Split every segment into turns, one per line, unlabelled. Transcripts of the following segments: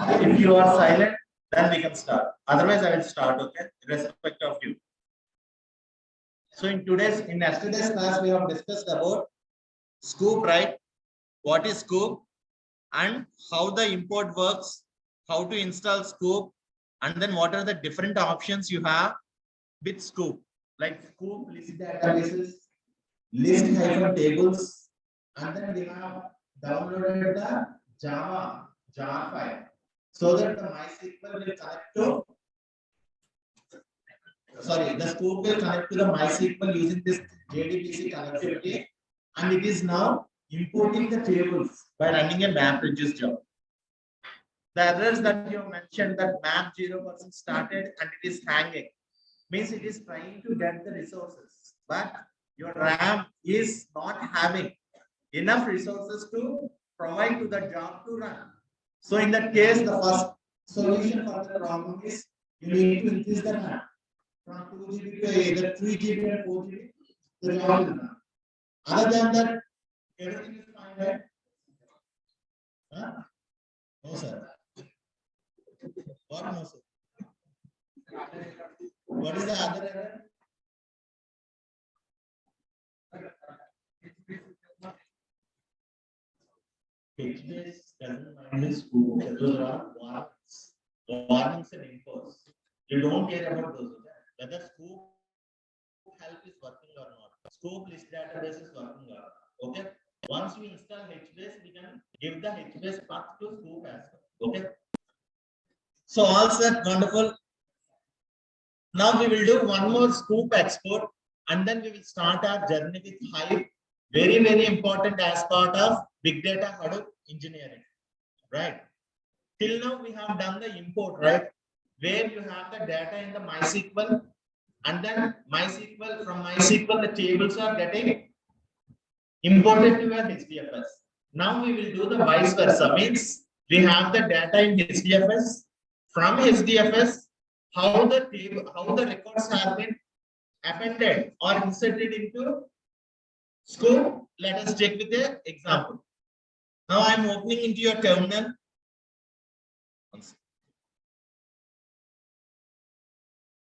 If you are silent, then we can start. Otherwise, I will start, okay? Irrespective of you. So in yesterday's class, we have discussed about scoop, right? What is scoop and how the import works, how to install scoop, and then what are the different options you have with scoop, like scoop list databases, list hyphen tables, and then we have downloaded the Java jar file so that the MySQL will connect to, the scoop will connect to the MySQL using this JDBC connectivity, and it is now importing the tables by running a map reduce job. The errors that you have mentioned, that map 0% started and it is hanging, means it is trying to get the resources, but your RAM is not having enough resources to provide to the job to run. So in that case, the first solution for the problem is you need to increase the RAM from 2 GB to either 3 GB and 4 GB. The job will run. Other than that, everything is fine, right? Huh? No, sir. What no, sir? What is the other error? HBase doesn't mind the scoop. Those are warnings and infos. You don't care about those. Whether scoop help is working or not. Scoop list database is working or not. Okay. Once we install HBase, we can give the HBase path to scoop as well. Okay. So all set, wonderful. Now we will do one more scoop export, and then we will start our journey with Hive. Very, very important as part of big data Hadoop engineering, right? Till now we have done the import, right? Where you have the data in the MySQL, and then from MySQL the tables are getting imported to your HDFS. Now we will do the vice versa, means we have the data in HDFS. From HDFS, how the records have been appended or inserted into scoop. Let us check with the example. Now I am opening into your terminal.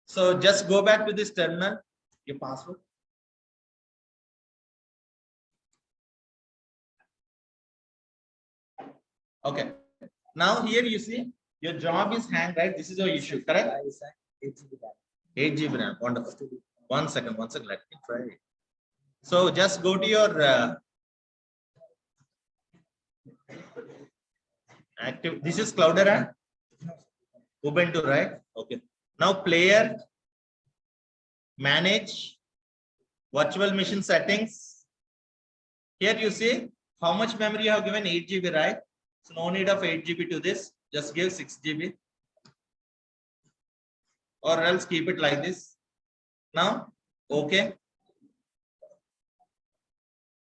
So just go back to this terminal, your password. Okay. Now here you see your job is hanged, right? This is your issue, correct? 8 GB RAM. Wonderful. One second. Let me try it. So just go to your active. This is Cloudera, Ubuntu, right? Okay. Now player, manage, virtual machine settings. Here you see how much memory you have given, 8 GB, right? So no need of 8 GB to this. Just give 6 GB. Or else keep it like this. Now, okay.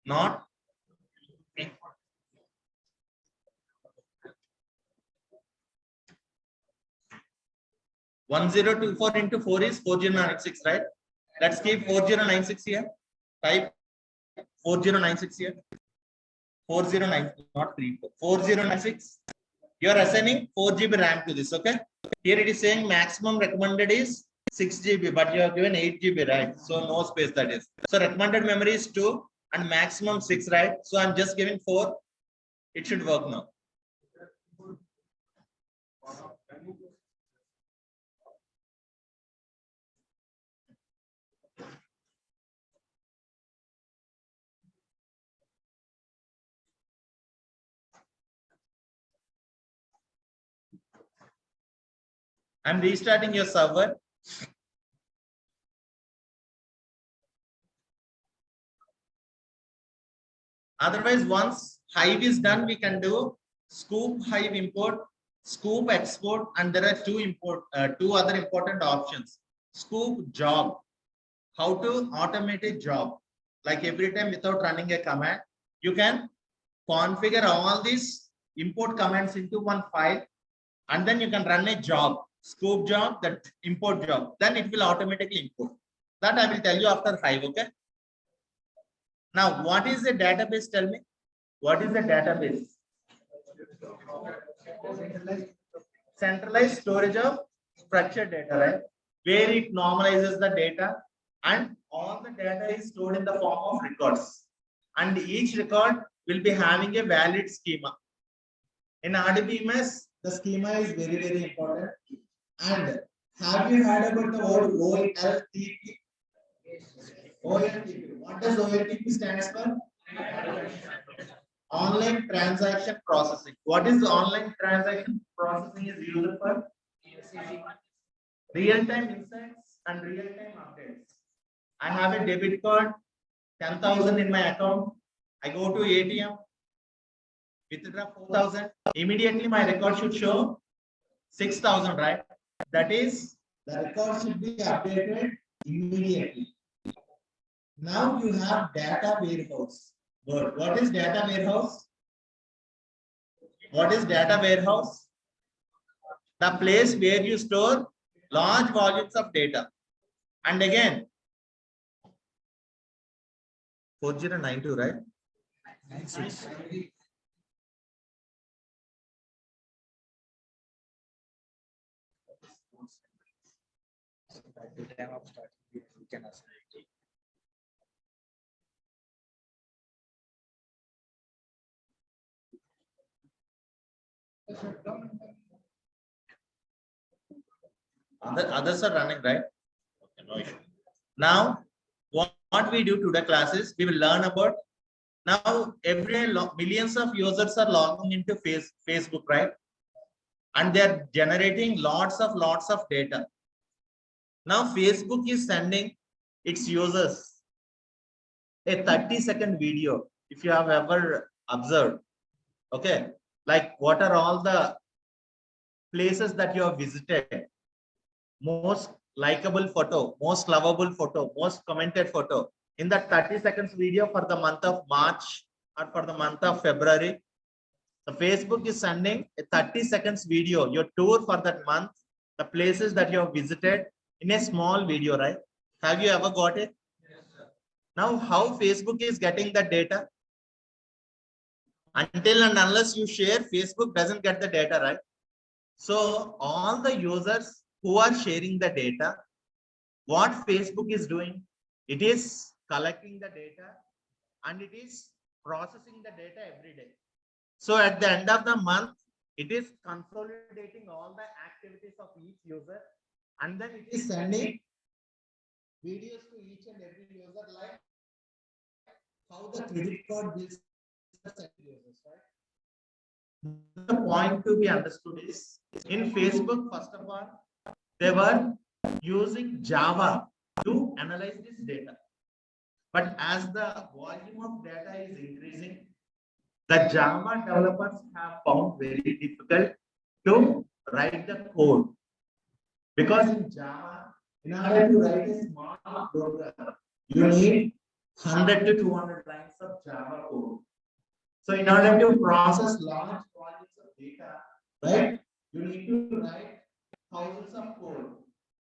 Not. 1024 into 4 is 4096, right? Let's keep 4096 here. Type 4096 here. 4096, not 34. 4096. You are assigning 4 GB RAM to this, okay? Here it is saying maximum recommended is 6 GB, but you have given 8 GB, right? So no space, that is. So recommended memory is 2 and maximum 6, right? So I'm just giving 4. It should work now. I'm restarting your server. Otherwise, once Hive is done, we can do scoop Hive import, scoop export, and there are two other important options. Scoop job. How to automate a job? Like every time without running a command, you can configure all these import commands into one file, and then you can run a job. Scoop job, that import job, then it will automatically import. That I will tell you after Hive, okay? Now, what is the database? Tell me. What is the database? Centralized storage of structured data, right? Where it normalizes the data and all the data is stored in the form of records. And each record will be having a valid schema. In RDBMS, the schema is very, very important. And have you heard about the word OLTP? OLTP. What does OLTP stands for? Online transaction processing. What is the online transaction processing is used for? Real-time insights and real-time updates. I have a debit card, 10,000 in my account. I go to ATM, withdraw 4,000. Immediately my record should show 6,000, right? That is, the record should be updated immediately. Now you have data warehouse. Good. What is data warehouse? What is data warehouse? The place where you store large volumes of data. And again, 4092, right? 96. At the time of starting, you can assign it. Others are running, right? Okay, no issue. Now, what we do today classes, we will learn about. Now, every day, millions of users are logging into Facebook, right? And they are generating lots of data. Now, Facebook is sending its users a 30-second video. If you have ever observed, okay, like what are all the places that you have visited, most likable photo, most lovable photo, most commented photo. In that 30 seconds video for the month of March or for the month of February, the Facebook is sending a 30 seconds video, your tour for that month, the places that you have visited in a small video, right? Have you ever got it? Yes, sir. Now, how Facebook is getting the data? Until and unless you share, Facebook doesn't get the data, right? So all the users who are sharing the data, what Facebook is doing, it is collecting the data and it is processing the data every day. So at the end of the month, it is consolidating all the activities of each user and then it is sending videos to each and every user, like how the credit card bills are sent to users, right? The point to be understood is in Facebook, first of all, they were using Java to analyze this data. But as the volume of data is increasing, the Java developers have found very difficult to write the code. Because in Java, in order to write a small program, you need 100 to 200 lines of Java code. So in order to process large volumes of data, right, you need to write thousands of code.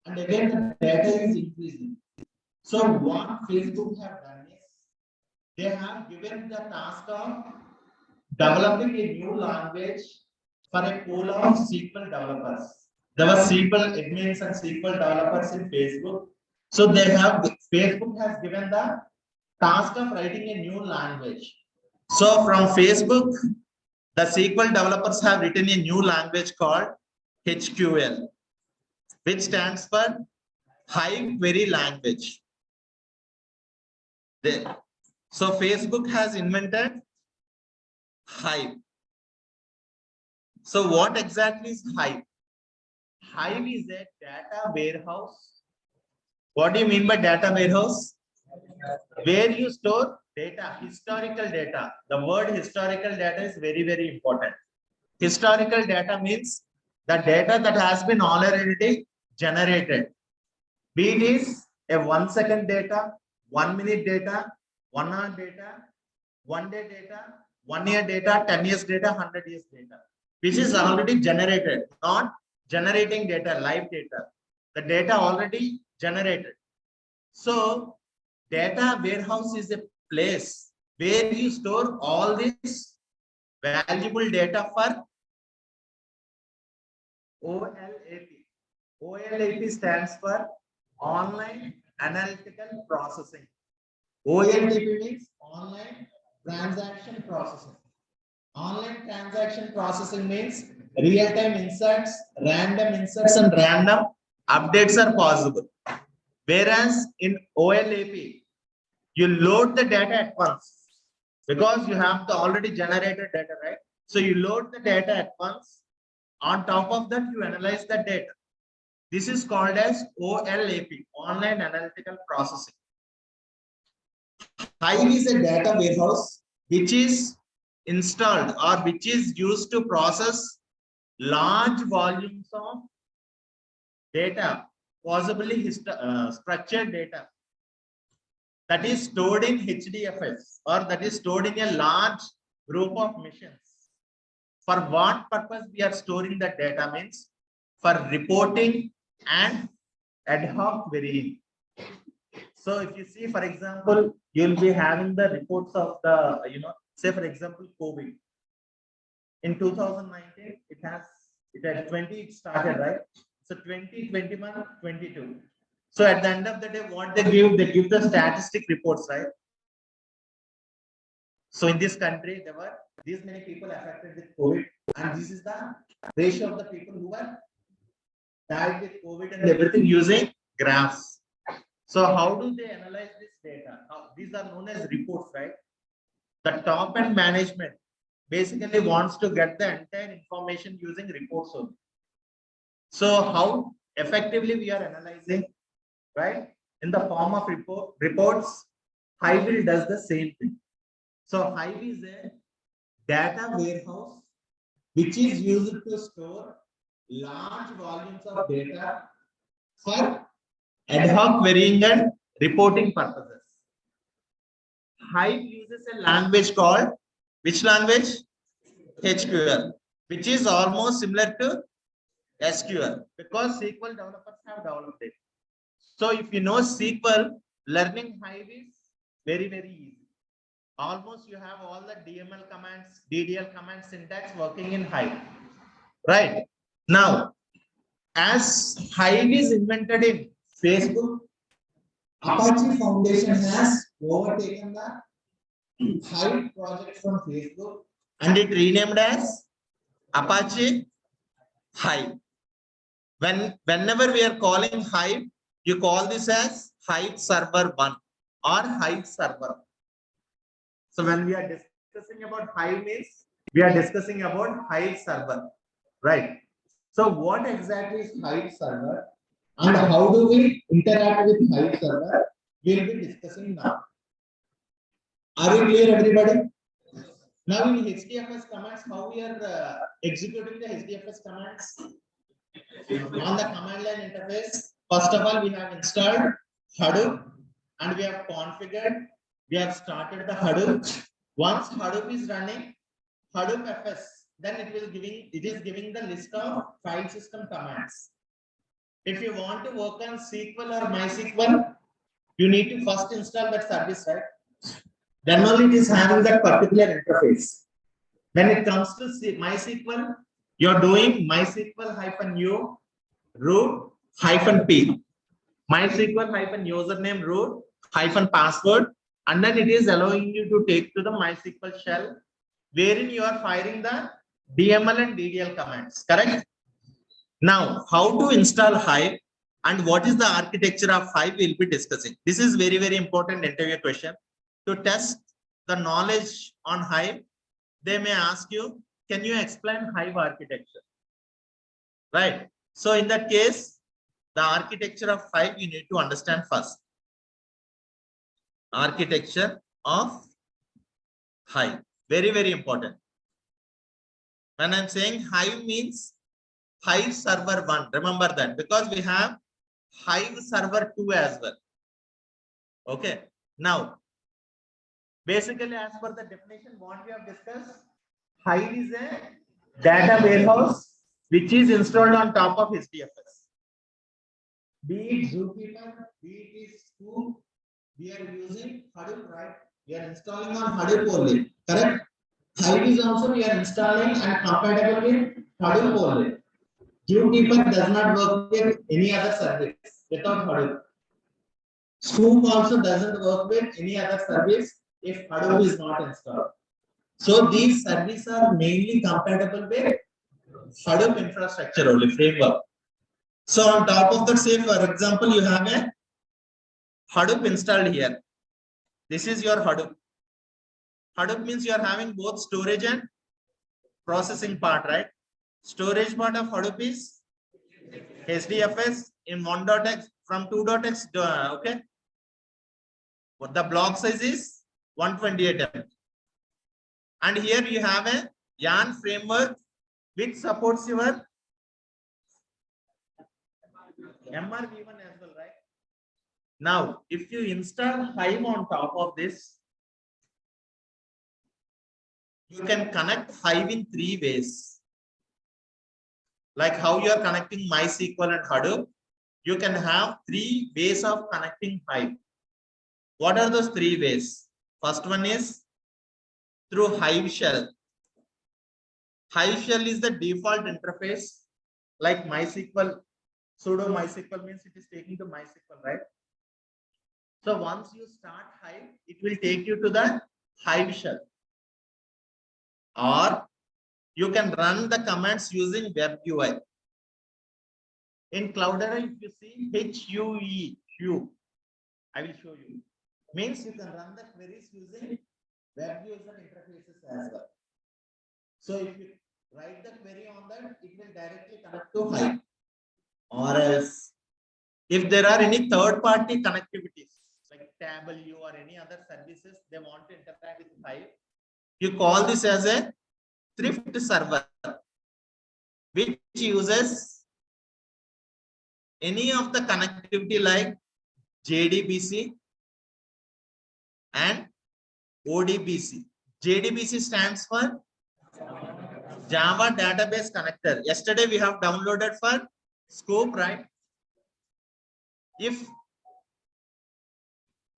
And again, the data is increasing. So what Facebook have done is, they have given the task of developing a new language for a pool of SQL developers. There were SQL admins and SQL developers in Facebook. So Facebook has given the task of writing a new language. So from Facebook, the SQL developers have written a new language called HQL, which stands for High Query Language. There. So Facebook has invented Hive. So what exactly is Hive? Hive is a data warehouse. What do you mean by data warehouse? Where you store data, historical data. The word historical data is very, very important. Historical data means the data that has been already generated. Be it is a 1 second data, 1 minute data, 1 hour data, 1 day data, 1 year data, 10 years data, 100 years data, which is already generated, not generating data, live data. The data already generated. So data warehouse is a place where you store all this valuable data for OLAP. OLAP stands for Online Analytical Processing. OLTP means Online Transaction Processing. Online transaction processing means real-time inserts, and random updates are possible. Whereas in OLAP, you load the data at once because you have the already generated data, right? So you load the data at once. On top of that, you analyze the data. This is called as OLAP, Online Analytical Processing. Hive is a data warehouse which is installed or which is used to process large volumes of data, possibly structured data that is stored in HDFS or that is stored in a large group of machines. For what purpose we are storing the data means for reporting and ad hoc querying. So if you see, for example, you'll be having the reports of the, say for example, COVID. In 2019, it had 20, it started, right? So 20, 21, 22. So at the end of the day, what they give the statistic reports, right? So in this country, there were these many people affected with COVID, and this is the ratio of the people who were died with COVID and everything using graphs. So how do they analyze this data? These are known as reports, right? The top end management basically wants to get the entire information using reports only. So how effectively we are analyzing, right? In the form of reports, Hive does the same thing. So Hive is a data warehouse which is used to store large volumes of data for ad hoc querying and reporting purposes. Hive uses a language called, which language? HQL, which is almost similar to SQL because SQL developers have developed it. So if you know SQL, learning Hive is very, very easy. Almost you have all the DML commands, DDL commands syntax working in Hive. Right. Now, as Hive is invented in Facebook, Apache Foundation has overtaken the Hive project from Facebook and it renamed as Apache Hive. Whenever we are calling Hive, you call this as Hive Server 1 or Hive Server. So when we are discussing about Hive means we are discussing about Hive Server, right? So what exactly is Hive Server and how do we interact with Hive Server? We'll be discussing now. Are you clear, everybody? Now in HDFS commands, how we are executing the HDFS commands? On the command line interface, first of all, we have installed Hadoop and we have configured, we have started the Hadoop. Once Hadoop is running, Hadoop FS, then it is giving the list of file system commands. If you want to work on SQL or MySQL, you need to first install that service, right? Then only it is having that particular interface. When it comes to MySQL, you're doing MySQL-u root -p. MySQL -username root -password, and then it is allowing you to take to the MySQL shell, wherein you are firing the DML and DDL commands, correct? Now, how to install Hive and what is the architecture of Hive we'll be discussing. This is very, very important interview question. To test the knowledge on Hive, they may ask you, can you explain Hive architecture? Right. So in that case, the architecture of Hive you need to understand first. Architecture of Hive. Very, very important. When I'm saying Hive means Hive server 1. Remember that because we have Hive server 2 as well. Okay. Now, basically, as per the definition, what we have discussed, Hive is a data warehouse which is installed on top of HDFS. Be it Zookeeper, be it is Scoop, we are using Hadoop, right? We are installing on Hadoop only, correct? Hive is also we are installing and compatible with Hadoop only. Zookeeper does not work with any other service without Hadoop. Scoop also doesn't work with any other service if Hadoop is not installed. So these services are mainly compatible with Hadoop infrastructure only framework. So on top of that, say for example, you have a Hadoop installed here. This is your Hadoop. Hadoop means you are having both storage and processing part, right? Storage part of Hadoop is HDFS in 1.x from 2.x, okay? But the block size is 128 MB. And here you have a YARN framework which supports your MRV1 as well, right? Now, if you install Hive on top of this, you can connect Hive in 3 ways. Like how you are connecting MySQL and Hadoop, you can have 3 ways of connecting Hive. What are those 3 ways? First one is through Hive shell. Hive shell is the default interface, like MySQL, sudo MySQL means it is taking to MySQL, right? So once you start Hive, it will take you to the Hive shell. Or you can run the commands using web UI. In Cloudera, if you see HUE, I will show you. Means you can run the queries using web user interfaces as well. So if you write the query on that, it will directly connect to Hive. Or else, if there are any third-party connectivities, like Tableau or any other services, they want to interact with Hive, you call this as a thrift server, which uses any of the connectivity like JDBC and ODBC. JDBC stands for Java Database Connector. Yesterday we have downloaded for Scope, right? If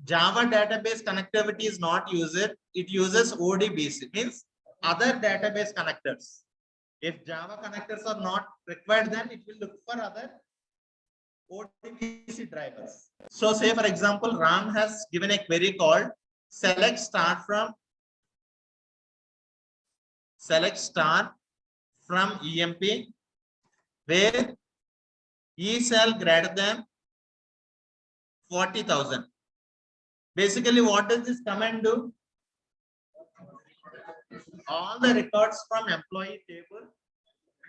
Java database connectivity is not used, it uses ODBC, means other database connectors. If Java connectors are not required, then it will look for other ODBC drivers. So say for example, Ram has given a query called select star from EMP where E cell greater than 40,000. Basically, what does this command do? All the records from employee table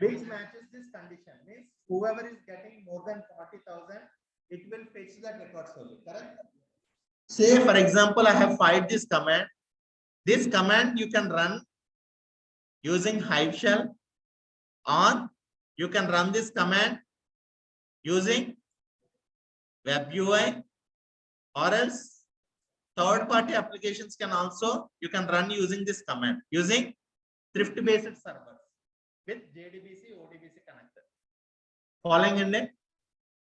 which matches this condition, means whoever is getting more than 40,000, it will fetch that records only, correct? Say for example, I have fired this command. This command you can run using Hive shell, or you can run this command using web UI, or else third-party applications can also you can run using this command using thrift-based servers with JDBC, ODBC connector. Following in it.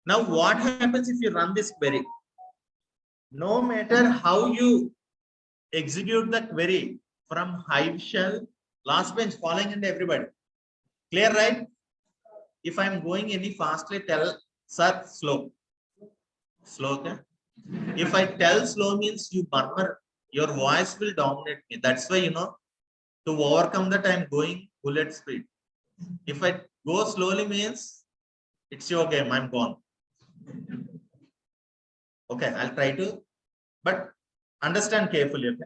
Now, what happens if you run this query? No matter how you execute the query from Hive shell, last bench, following in everybody. Clear, right? If I'm going any fastly, tell sir slow. Slow, okay? If I tell slow means you murmur, your voice will dominate me. That's why, to overcome that, I'm going bullet speed. If I go slowly means it's your game, I'm gone. Okay, I'll try to, but understand carefully. Okay.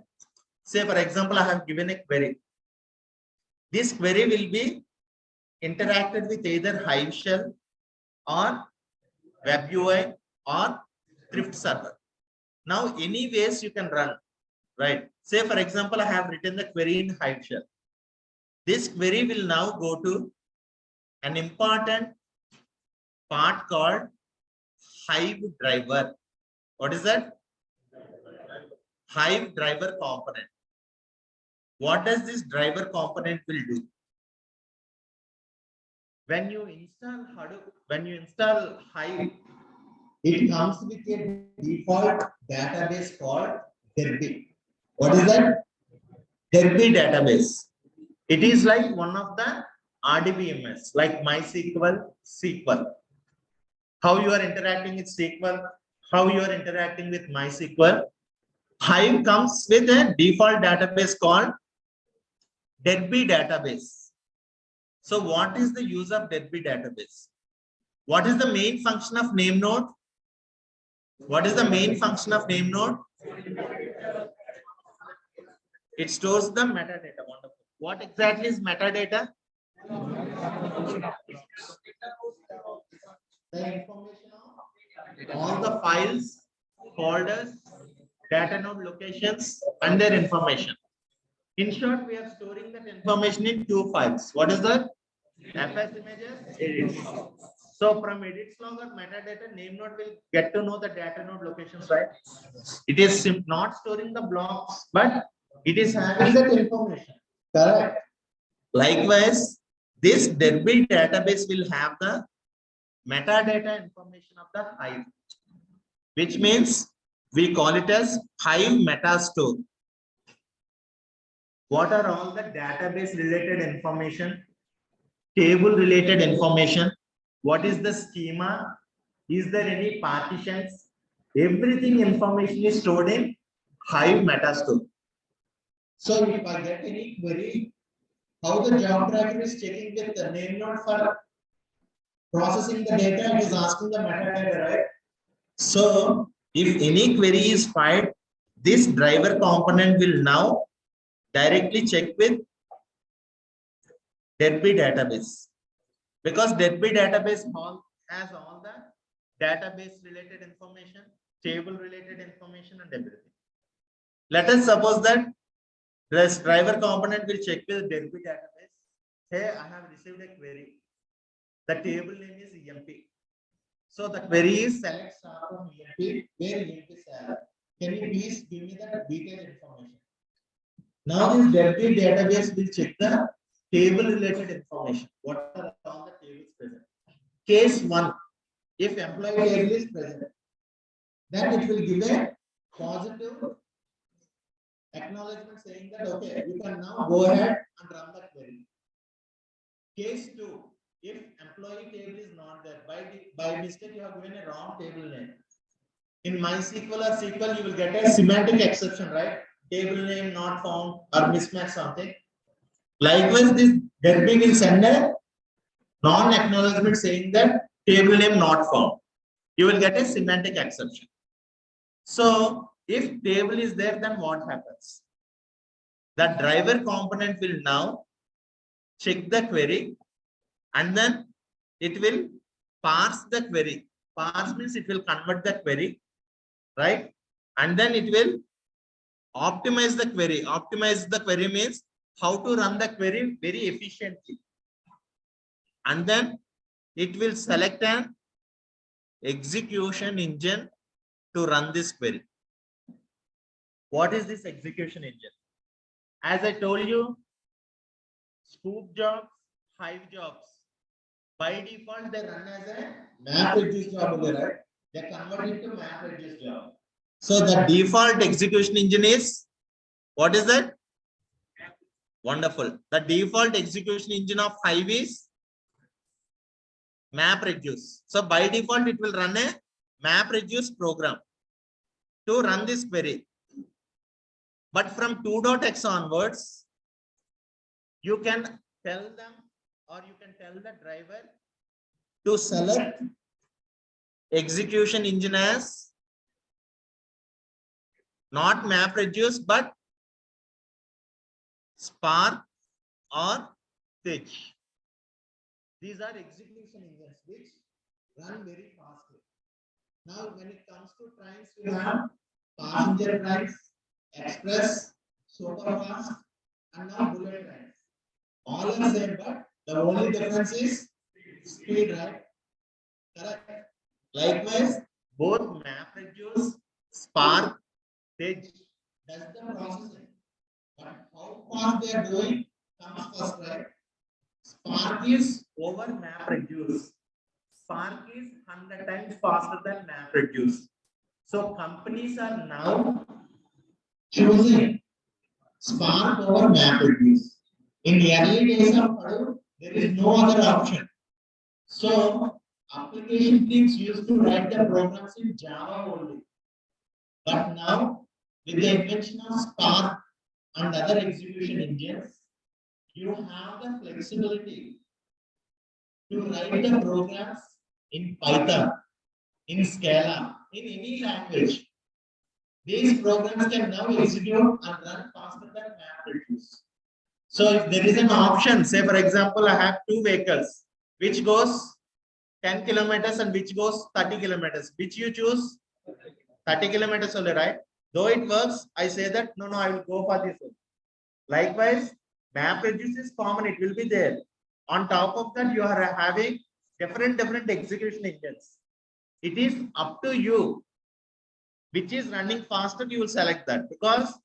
Say, for example, I have given a query. This query will be interacted with either Hive shell or web UI or thrift server. Now, any ways you can run, right? Say, for example, I have written the query in Hive shell. This query will now go to an important part called Hive driver. What is that? Hive driver component. What does this driver component will do? When you install Hadoop, when you install Hive, it comes with a default database called Derby. What is that? Derby database. It is like one of the RDBMS, like MySQL, SQL. How you are interacting with SQL, how you are interacting with MySQL. Hive comes with a default database called Deadbee database. So what is the use of Deadbee database? What is the main function of name node? What is the main function of name node? It stores the metadata. Wonderful. What exactly is metadata? The information of all the files, folders, data node locations, and their information. In short, we are storing that information in two files. What is that? FS images, edits. So from edits log or metadata, name node will get to know the data node locations, right? It is not storing the blocks, but it is having that information. Correct. Likewise, this Deadbee database will have the metadata information of the Hive, which means we call it as Hive metastore. What are all the database related information, table related information? What is the schema? Is there any partitions? Everything information is stored in Hive metastore. So if I get any query, how the job tracker is checking with the name node for processing the data, it is asking the metadata, right? So if any query is fired, this driver component will now directly check with Deadbee database, because Deadbee database has all the database related information, table related information, and everything. Let us suppose that this driver component will check with Deadbee database. Hey, I have received a query. The table name is EMP. So the query is select star from EMP, where EMP is salad. Can you please give me the detailed information? Now this Deadbee database will check the table related information. What are all the tables present? Case 1, if employee table is present, then it will give a positive acknowledgement saying that okay, you can now go ahead and run the query. Case 2, if employee table is not there, by mistake you have given a wrong table name. In MySQL or SQL, you will get a semantic exception, right? Table name not found or mismatch something. Likewise, this Deadbee will send a non-acknowledgement saying that table name not found. You will get a semantic exception. So if table is there, then what happens? The driver component will now check the query and then it will parse the query. Parse means it will convert the query, right? And then it will optimize the query. Optimize the query means how to run the query very efficiently. And then it will select an execution engine to run this query. What is this execution engine? As I told you, Scoop jobs, Hive jobs, by default they run as a map reduce job, right? They convert it to map reduce job. So the default execution engine is, what is that? Wonderful. The default execution engine of Hive is map reduce. So by default it will run a map reduce program to run this query. But from 2.x onwards, you can tell them or you can tell the driver to select execution engine as not map reduce but Spark or Stitch. These are execution engines which run very fastly. Now when it comes to trains, we have passenger trains, express, superfast, and now bullet trains. All are same, but the only difference is speed, right? Correct. Likewise, both MapReduce, Spark, Stitch does the processing. But how fast they are doing comes first, right? Spark is over MapReduce. Spark is 100 times faster than MapReduce. So companies are now choosing Spark over MapReduce. In the early days of Hadoop, there is no other option. So application teams used to write the programs in Java only. But now, with the invention of Spark and other execution engines, you have the flexibility to write the programs in Python, in Scala, in any language. These programs can now execute and run faster than MapReduce. So if there is an option, say for example, I have two vehicles, which goes 10 kilometers and which goes 30 kilometers, which you choose? 30 kilometers only, right? Though it works, I say that, no, I will go for this one. Likewise, MapReduce is common, it will be there. On top of that, you are having different execution engines. It is up to you which is running faster, you will select that, because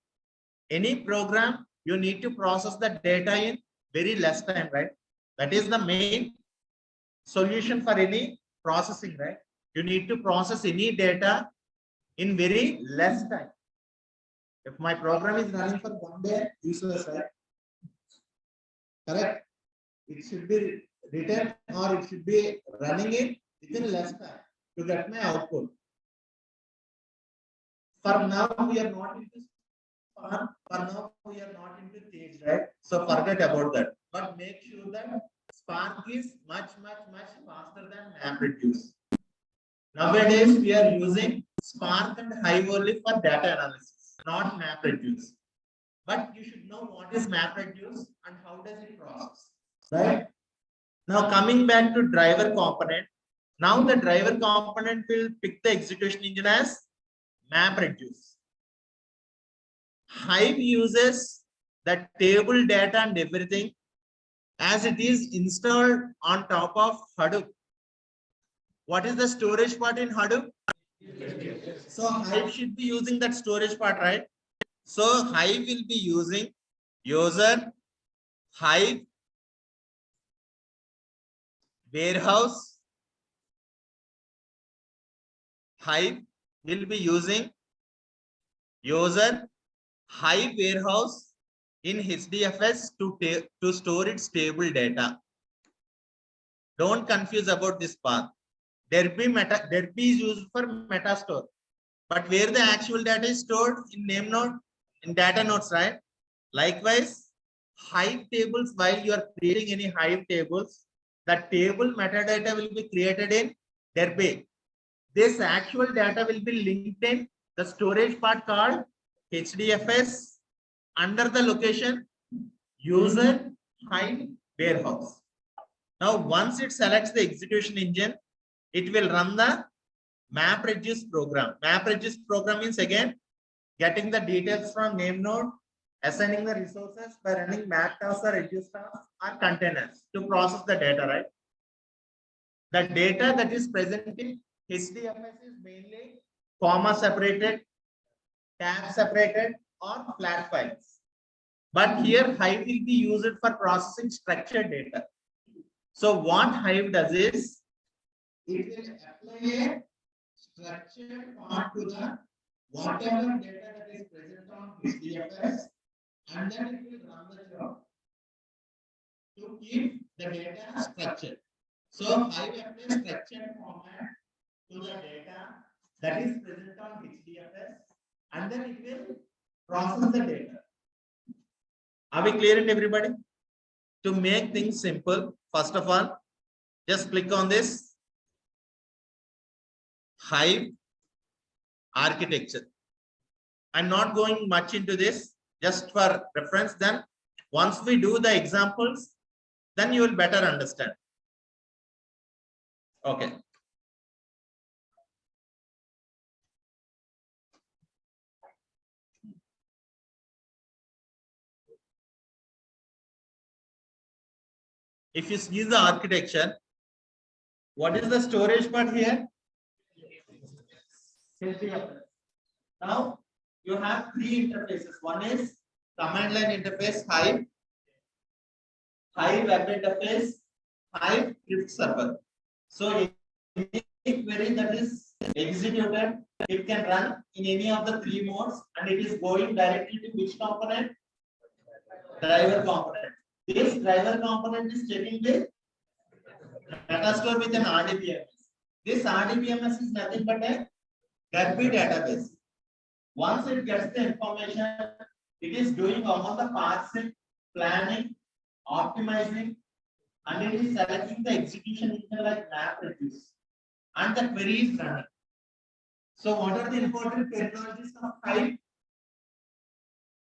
any program you need to process the data in very less time, right? That is the main solution for any processing, right? You need to process any data in very less time. If my program is running for 1 day, useless, right? Correct? It should be written or it should be running in within less time to get my output. For now, we are not into Spark. For now, we are not into Stage, right? So forget about that. But make sure that Spark is much faster than MapReduce. Nowadays, we are using Spark and Hive only for data analysis, not MapReduce. But you should know what is MapReduce and how does it process, right? Now coming back to driver component. Now the driver component will pick the execution engine as MapReduce. Hive uses the table data and everything as it is installed on top of Hadoop. What is the storage part in Hadoop? So Hive should be using that storage part, right? So Hive will be using user Hive warehouse. Hive will be using user Hive warehouse in HDFS to store its table data. Don't confuse about this path. Derby is used for metastore, but where the actual data is stored in name node, in data nodes, right? Likewise, Hive tables, while you are creating any Hive tables, the table metadata will be created in Derby. This actual data will be linked in the storage part called HDFS under the location user Hive warehouse. Now, once it selects the execution engine, it will run the MapReduce program. MapReduce program means again getting the details from name node, assigning the resources by running map tasks or reduce tasks or containers to process the data, right? The data that is present in HDFS is mainly comma separated, tab separated, or flat files. But here Hive will be used for processing structured data. So what Hive does is it will apply a structured part to the whatever data that is present on HDFS, and then it will run the job to keep the data structured. So Hive applies structured format to the data that is present on HDFS, and then it will process the data. Are we clear in everybody? To make things simple, first of all, just click on this Hive architecture. I'm not going much into this, just for reference. Then once we do the examples, then you will better understand. Okay. If you see the architecture, what is the storage part here? Now you have three interfaces. One is command line interface, Hive web interface, Hive script server. So any query that is executed, it can run in any of the three modes, and it is going directly to which component? Driver component. This driver component is checking the Metastore with an RDBMS. This RDBMS is nothing but a Derby database. Once it gets the information, it is doing all the parsing, planning, optimizing, and it is selecting the execution engine like MapReduce. And the query is running. So what are the important technologies of Hive?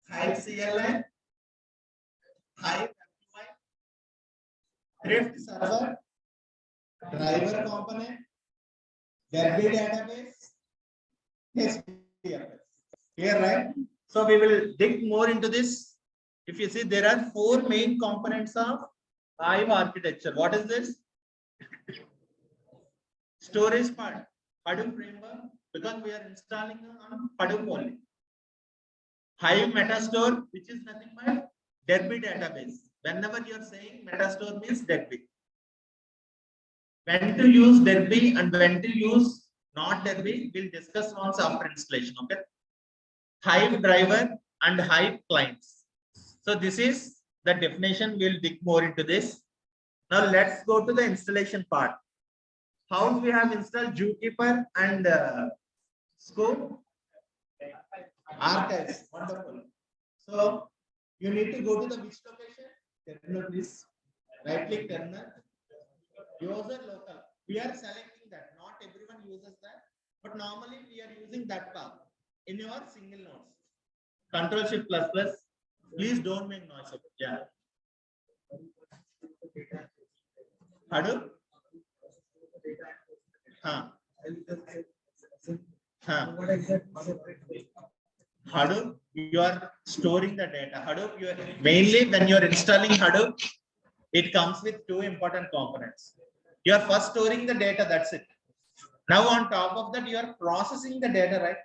Hive CLI, Hive MUI, Thrift server, driver component, Derby database, HDFS. Clear, right? So we will dig more into this. If you see, there are 4 main components of Hive architecture. What is this? Storage part, Hadoop framework, because we are installing on Hadoop only. Hive Metastore, which is nothing but Derby database. Whenever you are saying Metastore means Derby. When to use Derby and when to use not Derby, we'll discuss once after installation. Okay. Hive driver and Hive clients. So this is the definition. We'll dig more into this. Now let's go to the installation part. How we have installed Zookeeper and Scope archives. Wonderful. So you need to go to the which location? Terminal, please. Right click terminal. User local. We are selecting that. Not everyone uses that, but normally we are using that path in your single nodes. Control Shift plus plus. Please don't make noise. Yeah. Hadoop. Hadoop, you are storing the data. Hadoop, you are mainly when you are installing Hadoop, it comes with 2 important components. You are first storing the data, that's it. Now on top of that, you are processing the data, right?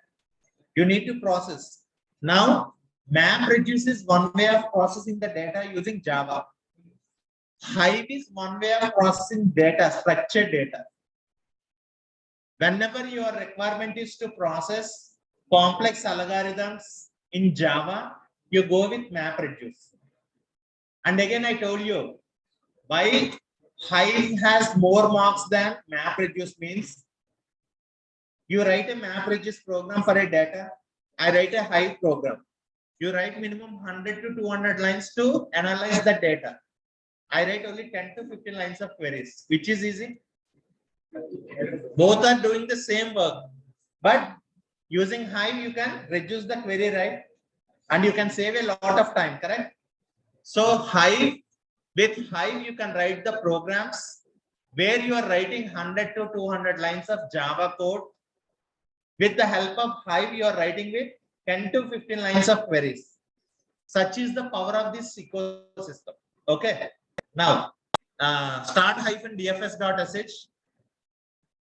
You need to process. Now, MapReduce is one way of processing the data using Java. Hive is one way of processing data, structured data. Whenever your requirement is to process complex algorithms in Java, you go with MapReduce. And again, I told you, why Hive has more marks than MapReduce means you write a MapReduce program for a data. I write a Hive program. You write minimum 100 to 200 lines to analyze the data. I write only 10 to 15 lines of queries, which is easy. Both are doing the same work, but using Hive, you can reduce the query, right? And you can save a lot of time, correct? So with Hive, you can write the programs where you are writing 100 to 200 lines of Java code. With the help of Hive, you are writing with 10 to 15 lines of queries. Such is the power of this ecosystem. Okay. Now, start-dfs.sh.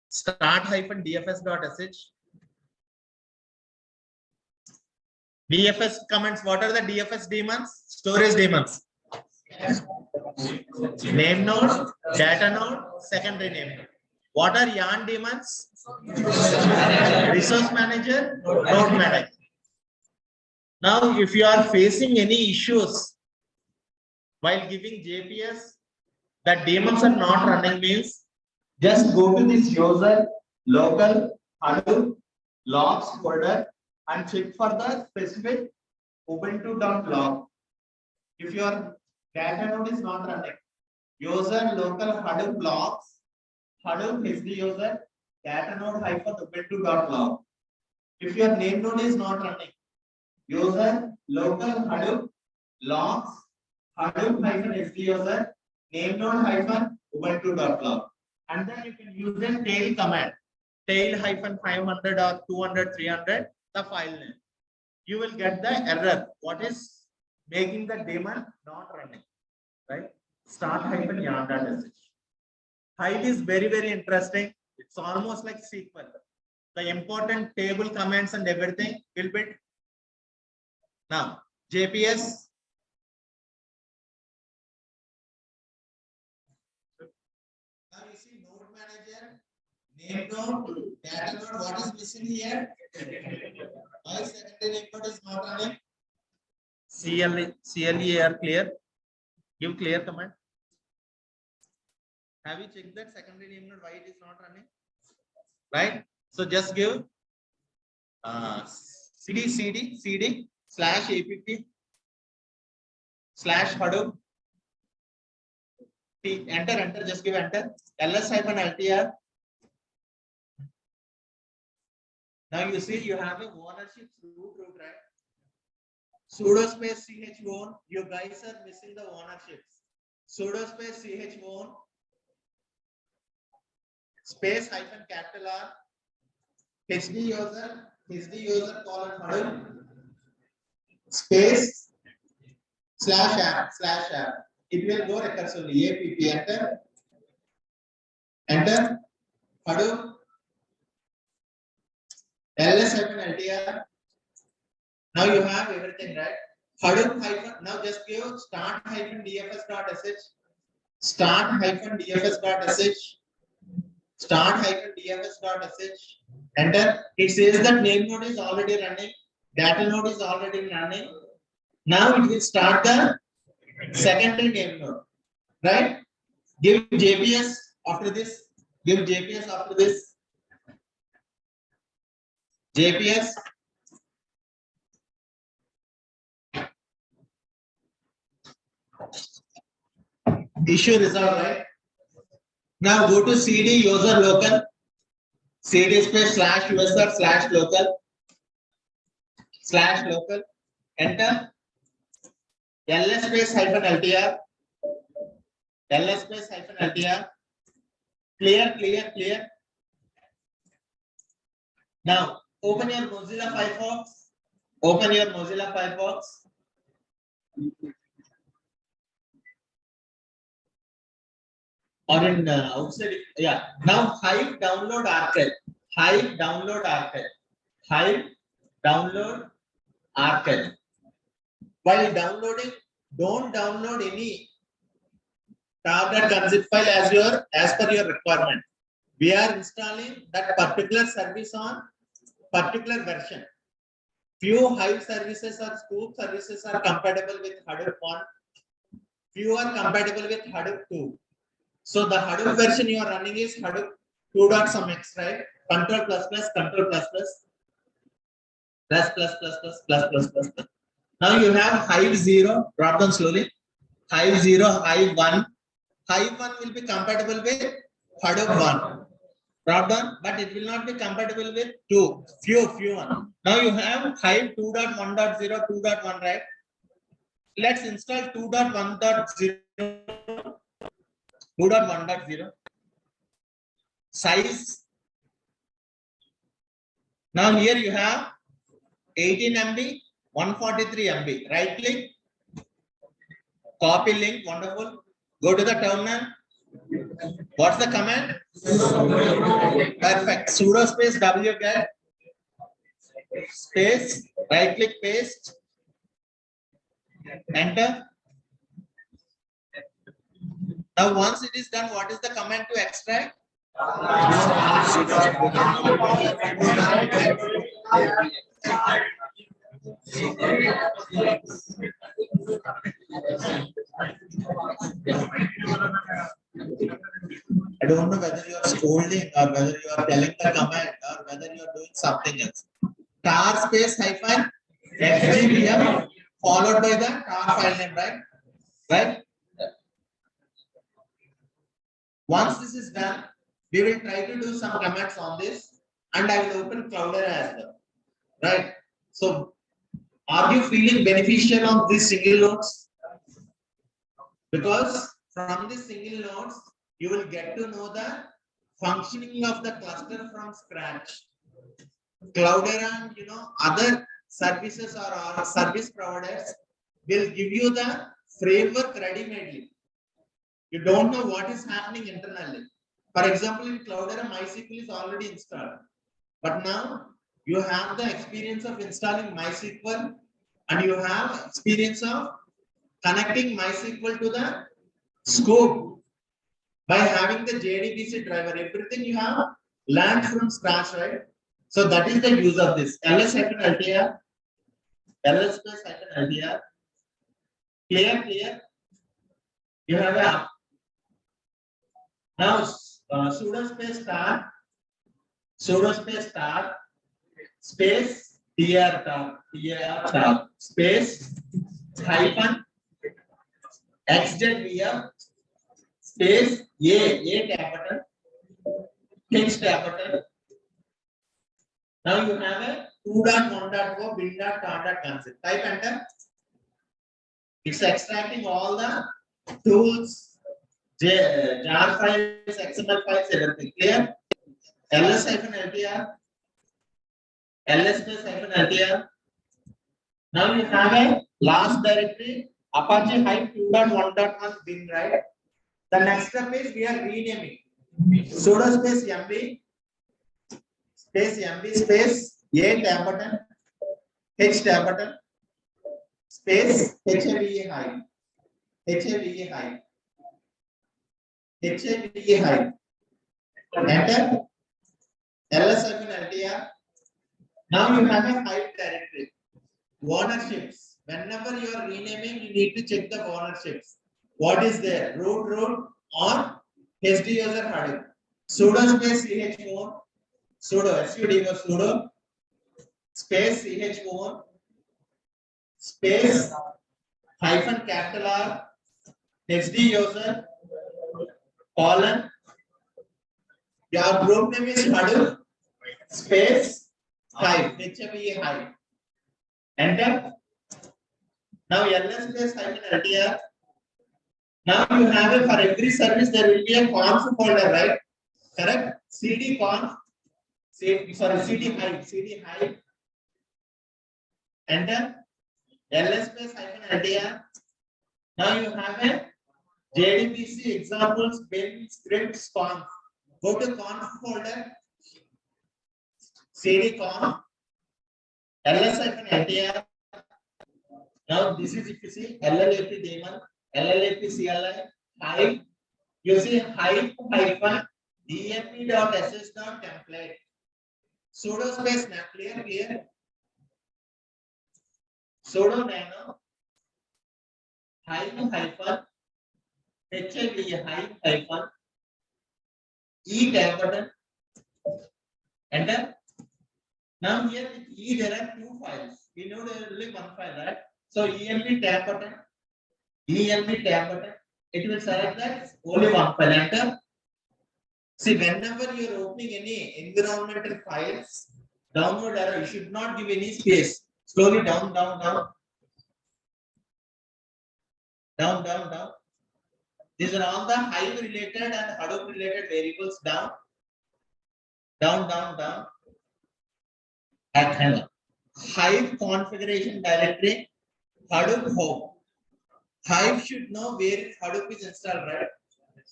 Start-dfs.sh. DFS comments. What are the DFS daemons? Storage daemons. Name node, data node, secondary name node. What are yarn daemons? Resource manager, node manager. Now, if you are facing any issues while giving JPS, the daemons are not running means just go to this user local Hadoop logs folder and check for the specific ubuntu.log. If your data node is not running, user local Hadoop logs, Hadoop HD user data node -ubuntu.log. If your name node is not running, user local Hadoop logs Hadoop -HD user name node -ubuntu.log. And then you can use a tail command, tail -500 or 200, 300, the file name. You will get the error. What is making the daemon not running, right? Start-yarn.sh. Hive is very, very interesting. It's almost like SQL. The important table commands and everything will be. Now, JPS. Now you see node manager, name node, data node. What is missing here? Why secondary name node is not running? CLE are clear. Give clear command. Have you checked that secondary name node why it is not running? Right. So just give cd slash apt slash Hadoop. Enter, just give enter. ls-ltr. Now you see you have a ownership root, right? Sudo space chown. You guys are missing the ownerships. Sudo space chown space hyphen capital R hd user colon Hadoop space /app. It will go recursively. App enter Hadoop ls-ltr. Now you have everything, right? Hadoop hyphen. Now just give start hyphen dfs.sh. Start hyphen dfs.sh. Start hyphen dfs.sh. Enter. It says that name node is already running. Data node is already running. Now it will start the secondary name node. Right? Give JPS after this. Give JPS after this. JPS. Issue resolved, right? Now go to cd user local. cd space /user/local. Enter. ls space hyphen ltr. ls space hyphen ltr. Clear. Now open your Mozilla Firefox. Or in outside, yeah. Now Hive download archive. While downloading, don't download any .zip file as per your requirement. We are installing that particular service on particular version. Few Hive services or Scoop services are compatible with Hadoop 1. Few are compatible with Hadoop 2. So the Hadoop version you are running is Hadoop 2.x, right? Control plus. Now you have Hive 0. Drop down slowly. Hive 0, Hive 1. Hive 1 will be compatible with Hadoop 1. Drop down, but it will not be compatible with 2. Few one. Now you have Hive 2.1.0, 2.1, right? Let's install 2.1.0. 2.1.0. Size. Now here you have 18 MB, 143 MB. Right click. Copy link. Wonderful. Go to the terminal. What's the command? Perfect. Sudo space wget space. Right click paste. Enter. Now once it is done, what is the command to extract? I don't know whether you are scolding or whether you are telling the command or whether you are doing something else. Tar space hyphen xgbm followed by the tar file name, right? Once this is done, we will try to do some comments on this, and I will open Cloudera as well, right? So, are you feeling beneficial of these single nodes? Because from these single nodes, you will get to know the functioning of the cluster from scratch. Cloudera and other services or service providers will give you the framework ready-madely. You don't know what is happening internally. For example, in Cloudera, MySQL is already installed. But now you have the experience of installing MySQL and you have experience of connecting MySQL to the scope by having the JDBC driver. Everything you have learned from scratch, right? So that is the use of this. ls-ltr, ls+-ltr, clear. You have a now pseudo space star space tr tab space hyphen xzvf space a capital h capital. Now you have a 2.1.4 bin.tar concept. Type enter. It's extracting all the tools, jar files, XML files, everything. Clear? ls-ltr, ls-ltr. Now you have a last directory, Apache Hive 2.1.1 bin, right? The next step is we are renaming. Sudo space mb space a capital h capital space HAVE Hive. Enter ls-ltr. Now you have a Hive directory. Ownerships. Whenever you are renaming, you need to check the ownerships. What is there? Root or SD user Hadoop. Sudo space chmon. Sudo space chmon space hyphen capital R SD user colon. Your group name is Hadoop space Hive. HAVE Hive. Enter. Now ls space hyphen ltr. Now you have a for every service there will be a conf folder, right? Correct? cd conf. cd hive. Enter. ls space hyphen ltr. Now you have a JDBC examples bin scripts conf. Go to conf folder. cd conf. ls hyphen ltr. Now this is if you see LLAP daemon, LLAP CLI, Hive. You see Hive hyphen dmp.ss.template. Sudo space clear. Sudo nano Hive hyphen HAVE hyphen E capital. Enter. Now here with E there are two files. We know there is only one file, right? So EMP tab button, it will select that only one file. Enter. See, whenever you are opening any environmental files, download arrow, you should not give any space. Slowly down. These are all the Hive related and Hadoop related variables. Down. And Hive configuration directory. Hadoop home. Hive should know where Hadoop is installed, right?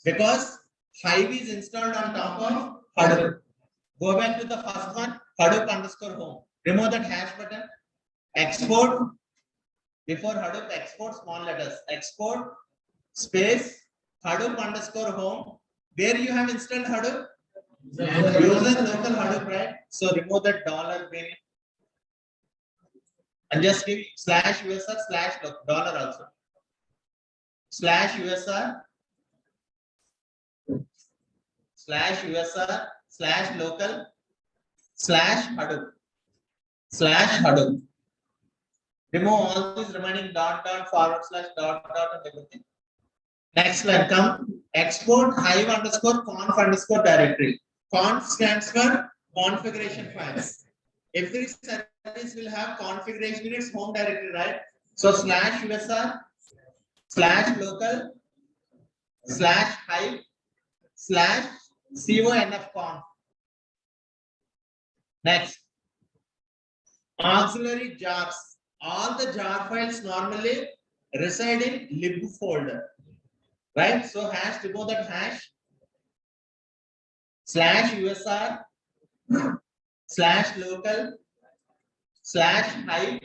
Because Hive is installed on top of Hadoop. Go back to the first one, Hadoop underscore home. Remove that hash button. Export. Before Hadoop, export small letters. Export space Hadoop underscore home. Where you have installed Hadoop? User local Hadoop, right? So remove that $bin. And just give /usr /dollar also. /usr /local /Hadoop. Remove all these remaining dot /dot and everything. Next line come export Hive underscore conf underscore directory. Conf stands for configuration files. Every service will have configuration in its home directory, right? So /usr /local /hive /conf. Next, auxiliary jars. All the jar files normally reside in lib folder, right? So hash, remove that hash /usr /local /hive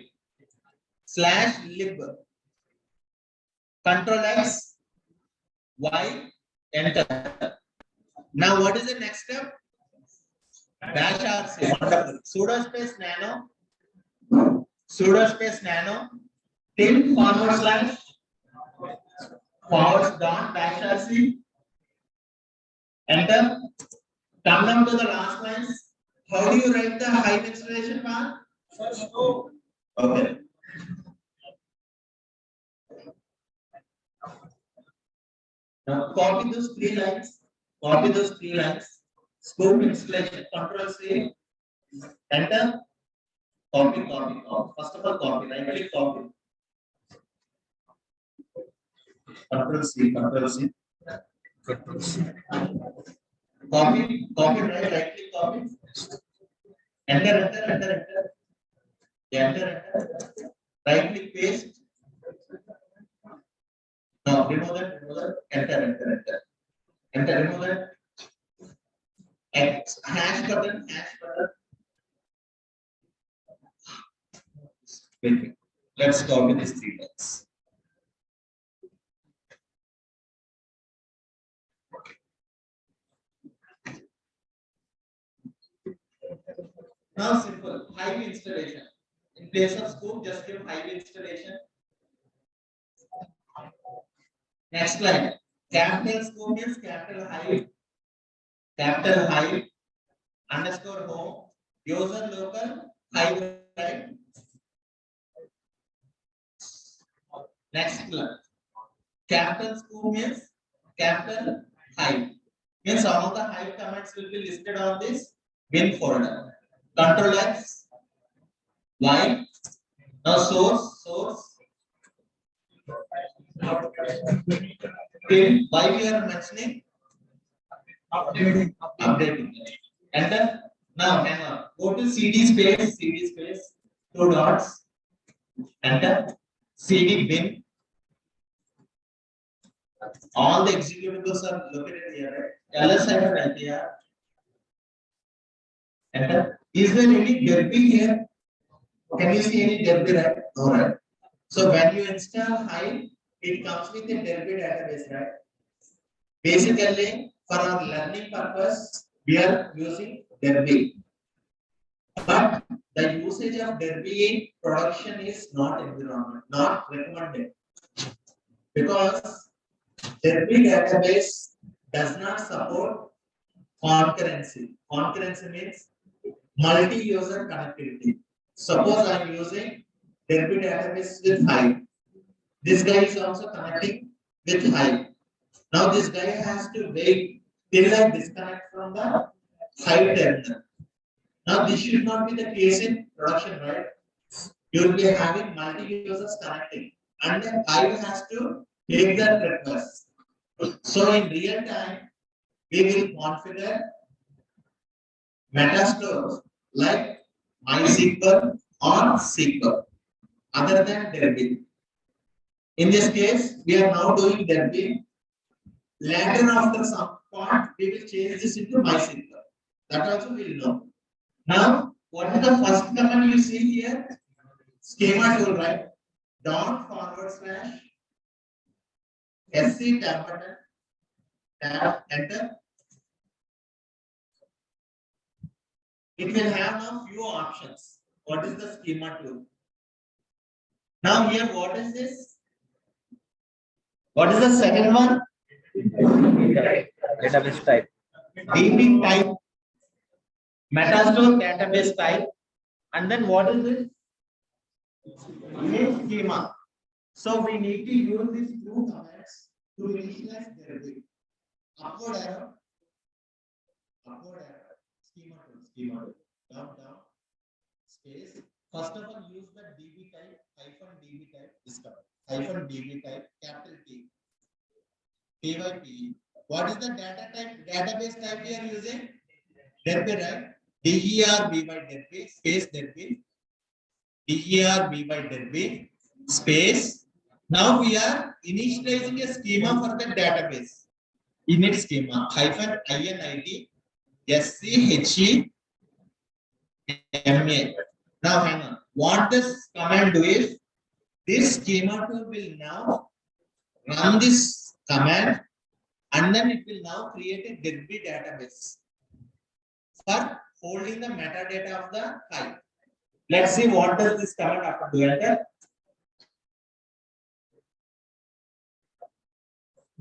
/lib. Control X, Y, enter. Now what is the next step? Dash RC. Wonderful. Sudo space nano till /, Forward down, back C. Enter. Come down to the last lines. How do you write the height installation part? Okay. Now copy those three lines. Copy those three lines. Scope installation. Control C. Enter. Copy. First of all, copy. Right click copy. Control C. Copy. Right click copy. Enter. Right click paste. Now remove that. Enter. Remove that. Hash button. Wait. Let's copy these three lines. Now simple. Hive installation. In place of scope, just give Hive installation. Next line. Capital scope is capital Hive underscore home user local Hive. Right? Next line. Capital scope means capital Hive. Means all of the Hive commands will be listed on this bin folder. Control X. Y. Now source. Okay. Why we are mentioning? Updating. Enter. Now hang on. Go to CD space. Two dots. Enter. CD bin. All the executables are located here. Right? LS-LTR. Enter. Is there any derby here? Can you see any derby? Right? No, right. So when you install Hive, it comes with a derby database, right? Basically, for our learning purpose, we are using derby. But the usage of derby in production is not recommended. Because derby database does not support concurrency. Concurrency means multi-user connectivity. Suppose I am using derby database with Hive. This guy is also connecting with Hive. Now this guy has to wait till I disconnect from the Hive terminal. Now this should not be the case in production, right? You will be having multi-users connecting, and then Hive has to take that request. So in real time, we will configure metastores like MySQL or SQL, other than Derby. In this case, we are now doing Derby. Later, after some point, we will change this into MySQL. That also we will know. Now, what is the first command you see here? Schema tool, right? Down / SC tab button, tab, enter. It will have now few options. What is the schema tool? Now here, what is this? What is the second one?
Database type.
DB type. Metastore database type. And then what is this? Image schema. So we need to use these two commands to initialize Derby. Upward arrow. Schema tool. Down. Space. First of all, use the DB type, -DB type, discover. -DB type, capital T. PYP. What is the database type we are using? Derby, right? DERB by Derby, space Derby. DERB by Derby, space. Now we are initializing a schema for the database. Init schema -init schema. Now hang on. What this command do is this schema tool will now run this command, and then it will now create a Derby database for holding the metadata of the Hive. Let's see what does this command after do. Enter.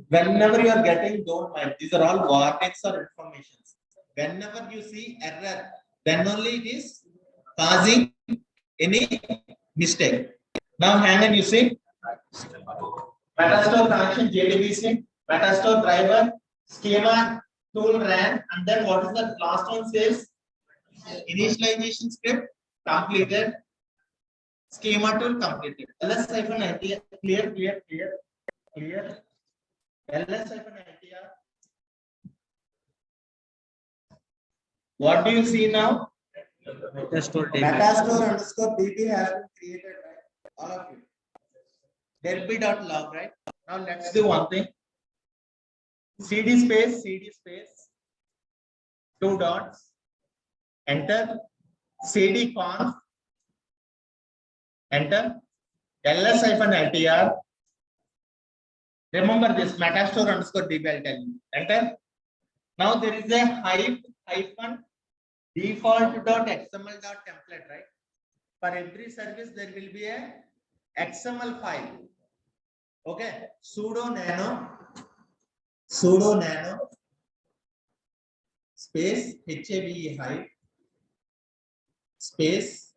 Whenever you are getting, don't mind. These are all warnings or informations. Whenever you see error, then only it is causing any mistake. Now hang on, you see. Metastore connection JDBC, Metastore driver, schema tool ran, and then what is the last one says? Initialization script completed, schema tool completed. LS-ITR clear. LS-ITR. What do you see now?
Metastore
Metastore DB has been created, right? All of you. Derby.log, right? Now let's do one thing. CD space, 2 dots, enter, CD conf, enter, ls-ltr. Remember this Metastore _db, I'll tell you. Enter. Now there is a hyphen default.xml.template, right? For every service, there will be a XML file. Okay. Sudo nano space HAVE hype space.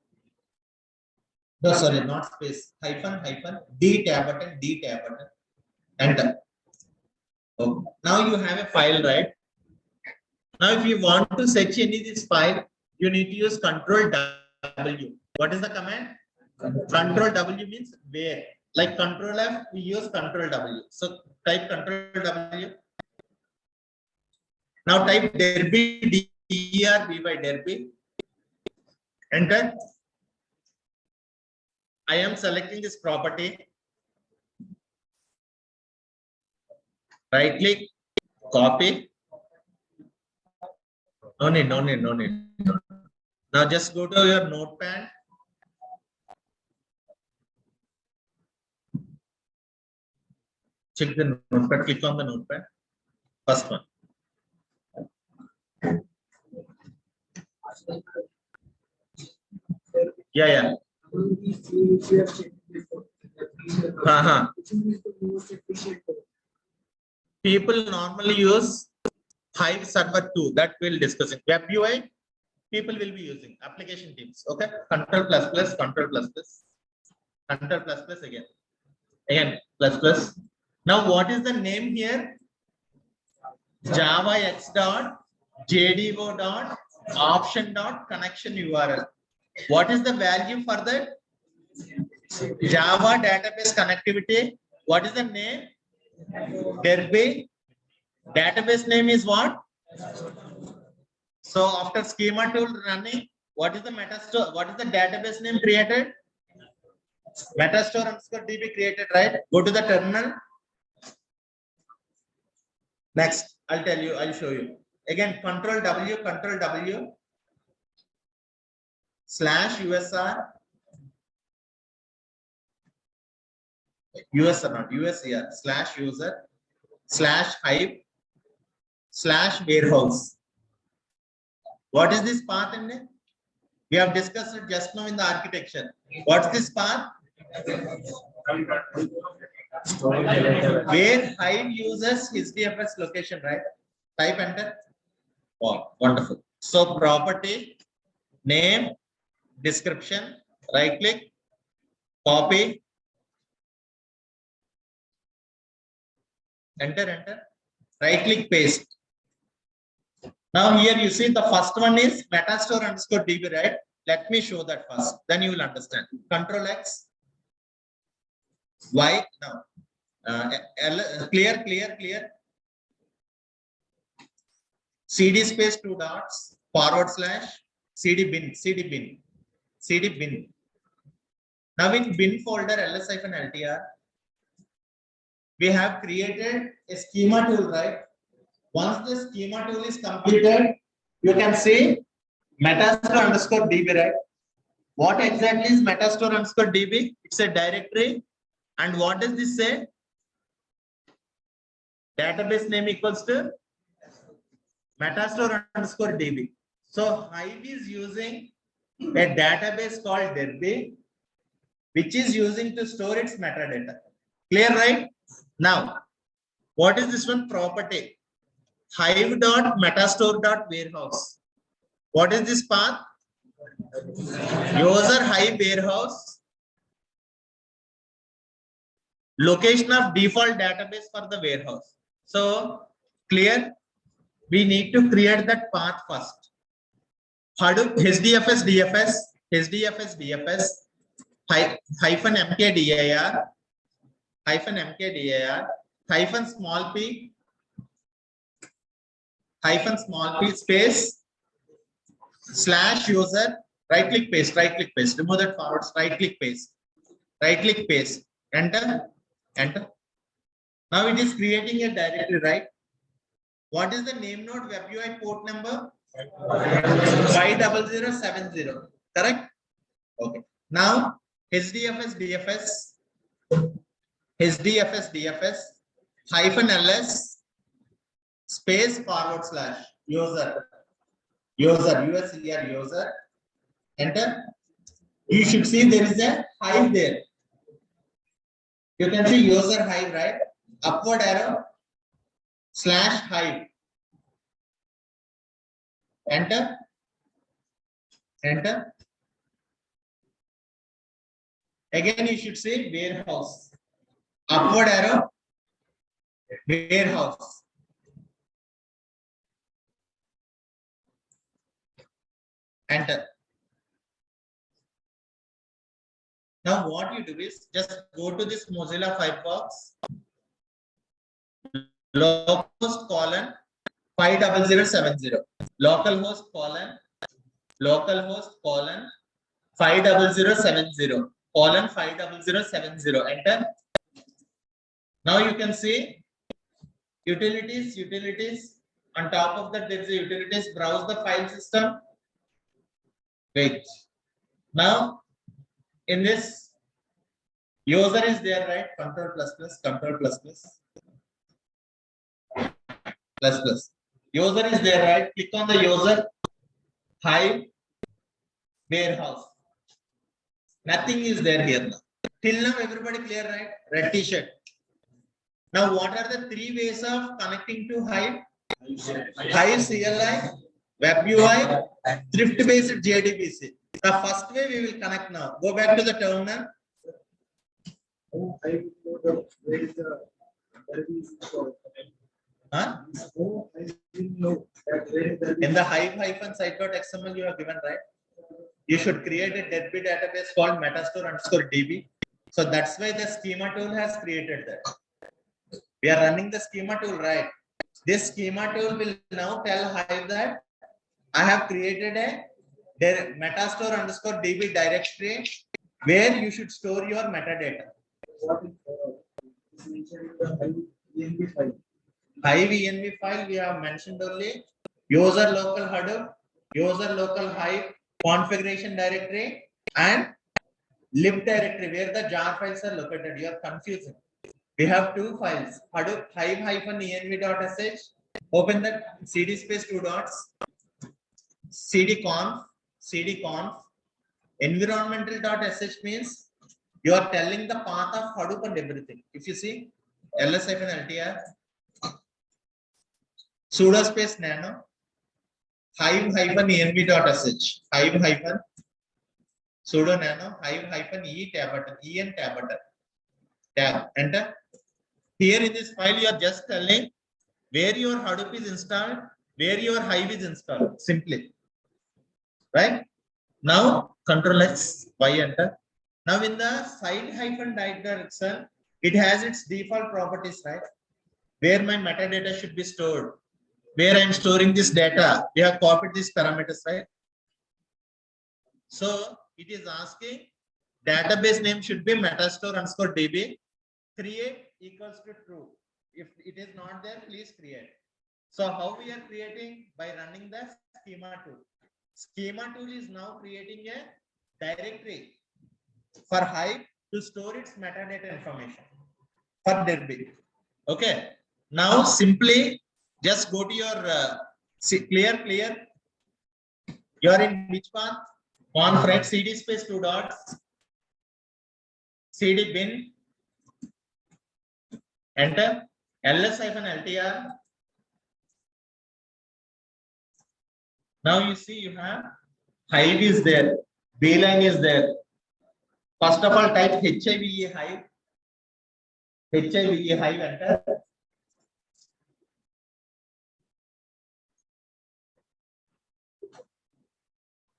No, sorry, not space. Hyphen D tab button. Enter. Okay. Now you have a file, right? Now, if you want to search any of this file, you need to use Control W. What is the command? Control W means where. Like Control F, we use Control W. So type Control W. Now type Derby Derby. Enter. I am selecting this property. Right click, copy. No need. Now just go to your notepad. Check the notepad, click on the notepad. First one. Yeah. People normally use Hive Server 2. That we'll discuss it. Web UI, people will be using application teams. Okay. Control plus again plus. Now what is the name here? Java X dot JDO dot option dot connection URL. What is the value for that? Java database connectivity. What is the name? Derby. Database name is what? So after schema tool running, what is the Metastore? What is the database name created? Metastore _db created, right? Go to the terminal. Next, I'll tell you, I'll show you. Again, Control W /USR /user/hype/warehouse. What is this path in it? We have discussed it just now in the architecture. What's this path? Where Hive uses his DFS location, right? Type enter. Oh, wonderful. So property, name, description, right click, copy, enter, right click, paste. Now here you see the first one is Metastore _db, right? Let me show that first, then you will understand. Control X, Y, now clear. CD space 2 dots / CD bin. Now in bin folder ls-ltr, we have created a schema tool, right? Once the schema tool is completed, you can see Metastore _db, right? What exactly is Metastore _db? It's a directory. And what does this say? Database name equals to Metastore _db. So Hive is using a database called Derby, which is using to store its metadata. Clear, right? Now, What is this one? Property. Hive.metastore.warehouse. What is this path? User Hive warehouse. Location of default database for the warehouse. So clear? We need to create that path first. Hadoop HDFS DFS hyphen mkdir hyphen small p space slash user, right click paste, remove that forwards, right click paste, enter. Now it is creating a directory, right? What is the name node web UI port number? 50070, correct? Okay. Now HDFS DFS hyphen ls space forward slash user user, enter. You should see there is a hive there. You can see user hive, right? Upward arrow slash hive, enter. Again you should say warehouse, upward arrow, warehouse, enter. Now what you do is just go to this Mozilla Firefox, localhost colon 50070, localhost colon 50070 colon 50070, enter. Now you can see utilities. On top of that there is a utilities, browse the file system. Wait. Now in this user is there, right? Control plus user is there, right? Click on the user, hive, warehouse. Nothing is there here now. Till now everybody clear, right? Red t-shirt. Now what are the three ways of connecting to hive? Hive CLI, web UI, thrift based JDBC. The first way we will connect now. Go back to the terminal. Huh? In the hive-site.xml you have given, right? You should create a deadbeat database called metastore_db. So that's why the schema tool has created that. We are running the schema tool, right? This schema tool will now tell Hive that I have created a metastore_db directory where you should store your metadata. Hive env file we have mentioned only. User local Hadoop, user local Hive, configuration directory, and lib directory where the jar files are located. You are confusing. We have two files, Hadoop hive-env.sh. Open that cd space 2 dots, cdconf, environmental.sh means you are telling the path of Hadoop and everything. If you see ls-ltr, sudo space nano, hive-env.sh, sudo nano, hive-e tab, enter. Here in this file, you are just telling where your Hadoop is installed, where your Hive is installed, simply. Right? Now, Control X, Y, enter. Now, in the site -direction, it has its default properties, right? Where my metadata should be stored, where I'm storing this data. We have copied these parameters, right? So, it is asking database name should be metastore_db. Create equals to true. If it is not there, please create. So how we are creating? By running the schema tool. Schema tool is now creating a directory for Hive to store its metadata information for deadbeat. Okay. Now simply just go to your clear. You are in which path? Conf, right? CD space 2 dots. CD bin. Enter. LS hyphen LTR. Now you see you have hive is there, B line is there. First of all, type HIVE hive. HIVE hive enter.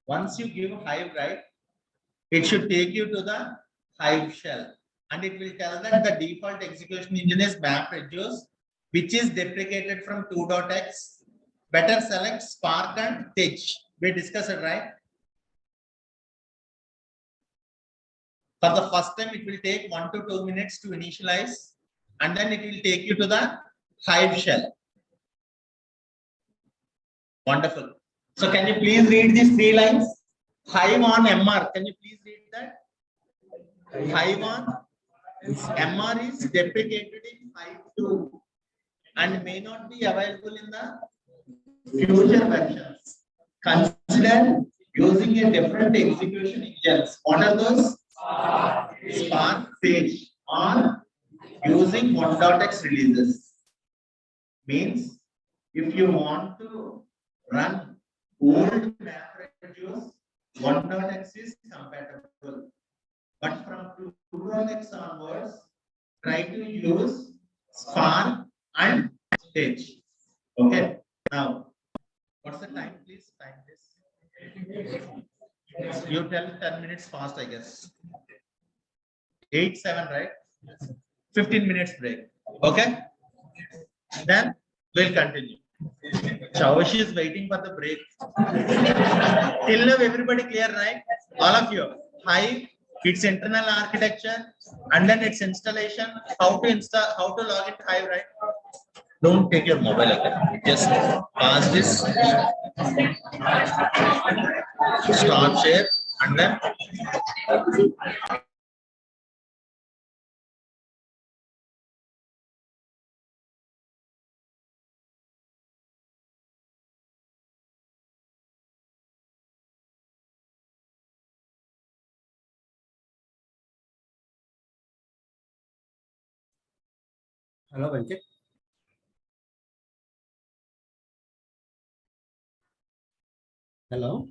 Once you give hive right, it should take you to the hive shell. And it will tell that the default execution engine is map reduce, which is deprecated from 2.x. Better select Spark and Titch. We discussed it, right? For the first time, it will take 1 to 2 minutes to initialize, and then it will take you to the hive shell. Wonderful. So can you please read these 3 lines? Hive on MR. Can you please read that? Hive on MR is deprecated in Hive 2 and may not be available in the future versions. Consider using a different execution engines. What are those? Spark, Sage, or using 1.x releases. Means if you want to run old MapReduce, 1.x is compatible. But from 2.x onwards, try to use Spark and Sage. Okay. Now, what's the time, please? Time this. You tell 10 minutes fast, I guess. 8-7, right? 15 minutes break. Okay. Then we'll continue. Chawashi is waiting for the break. Till now, everybody clear, right? All of you. Hive, its internal architecture, and then its installation. How to install, how to log into Hive, right? Don't take your mobile again. Just pass this. Start share, and then
Hello, Venkat. Hello.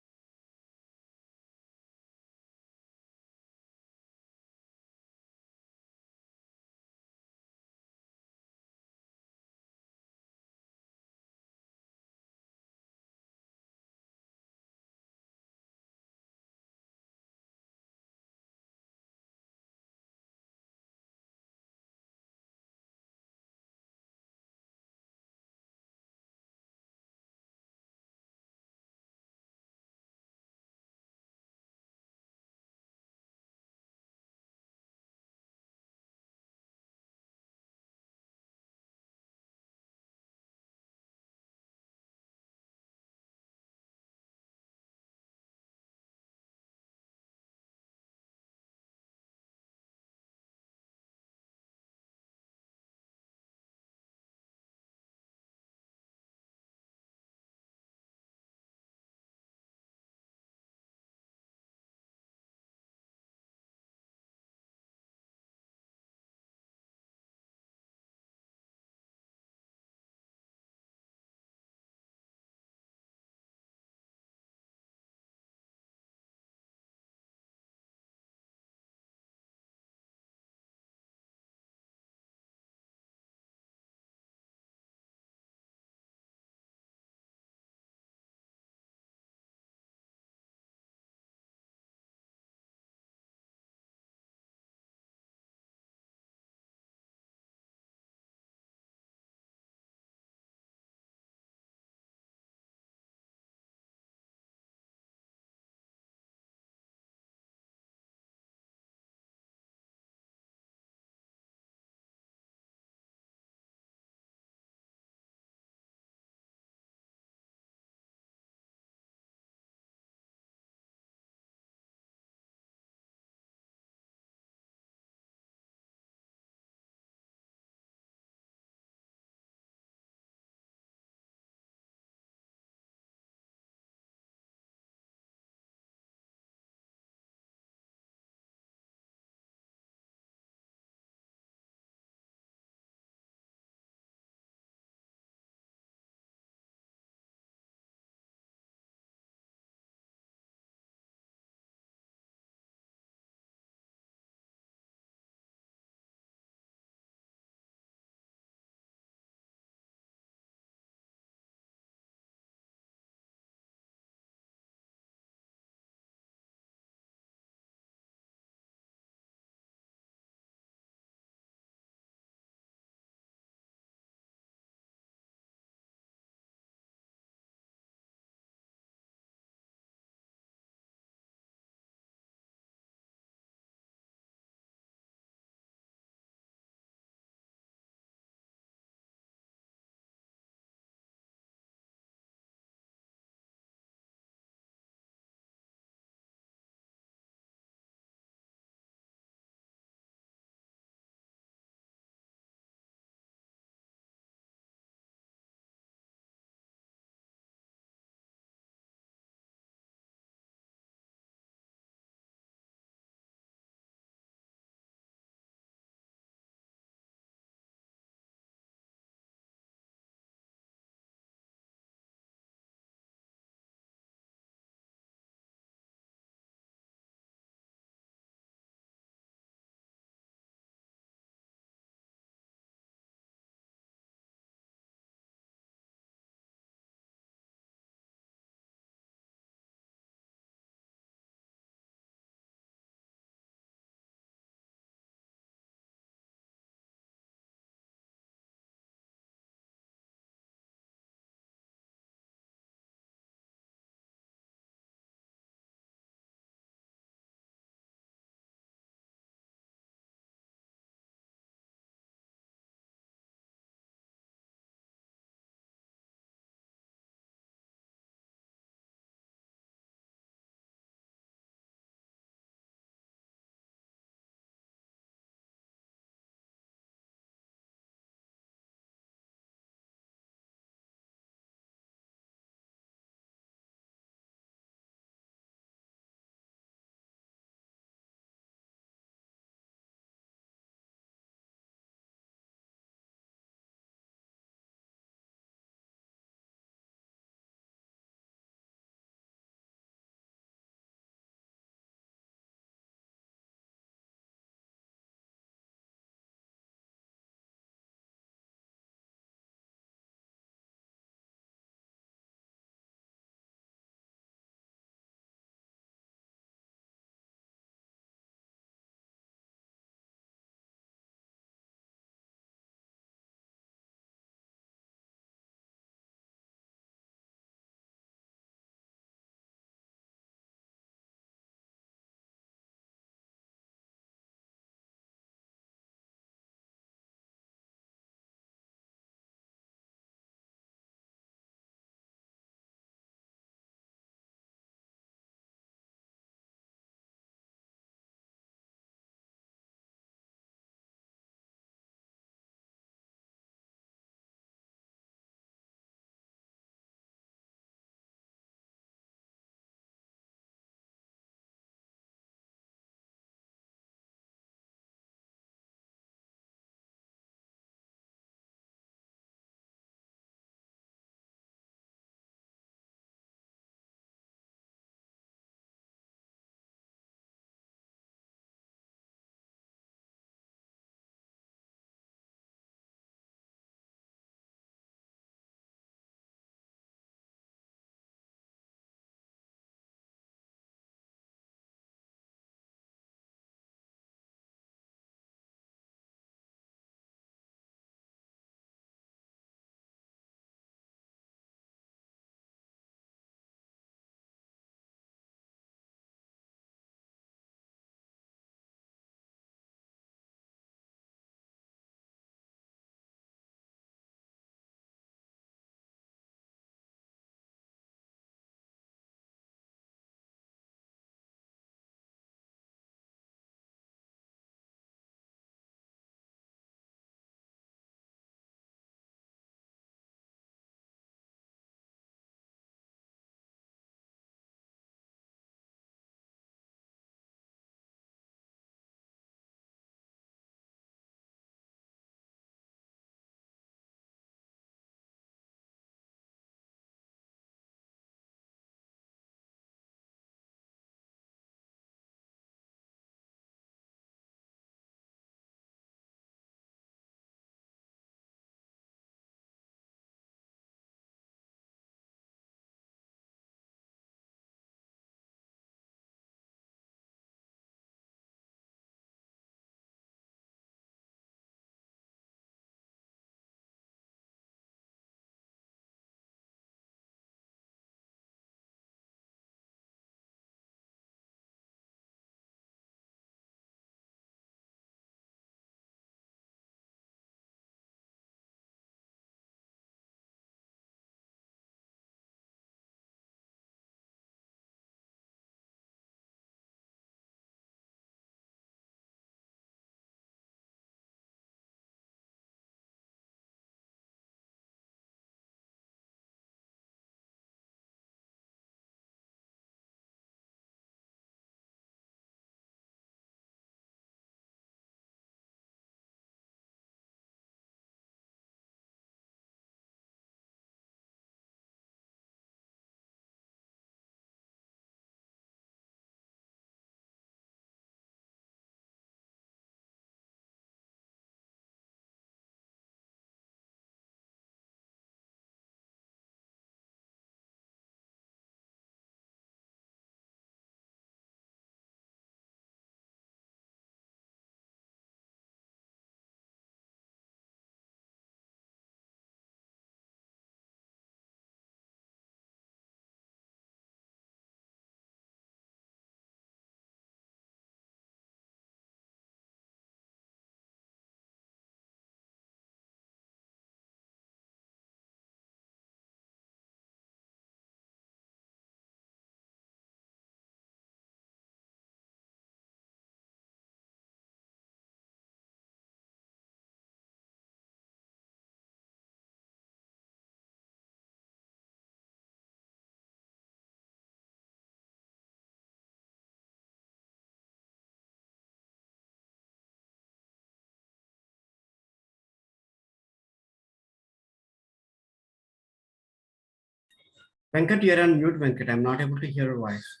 Venkat, you're on mute, Venkat. I'm not able to hear your voice.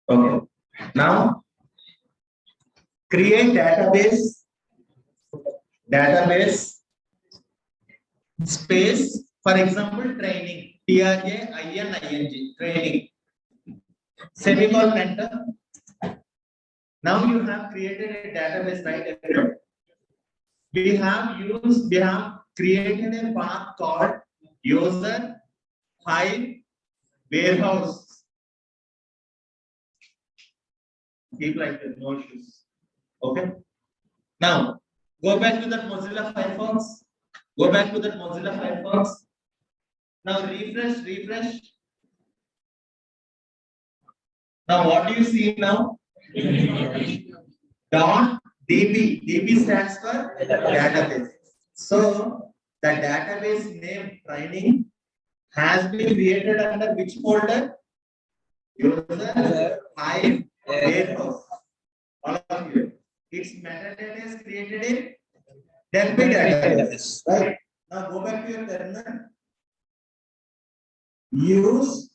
Okay. Now create database space. For example, training. TRAINING training. Semicolon enter. Now you have created a database, right? We have created a path called user file warehouse. Keep like that, no issues. Okay. Now go back to that Mozilla Firefox. Go back to that Mozilla Firefox. Now refresh. Now what do you see now? Dot DB. DB stands for database. So the database name training has been created under which folder? User file warehouse. All of you. Its metadata is created in Delphi database. Right. Now go back to your terminal. Use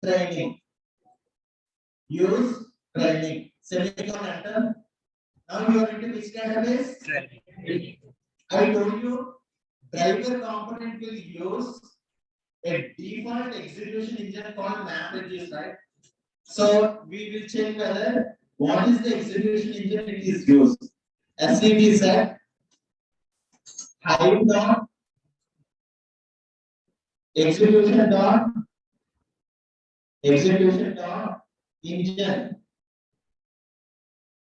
training. Use training. Semicolon enter. Now you are into which database? Training. I told you driver component will use a default execution engine called MapReduce, right? So we will check whether what is the execution engine it is used. SCP set hive dot execution dot engine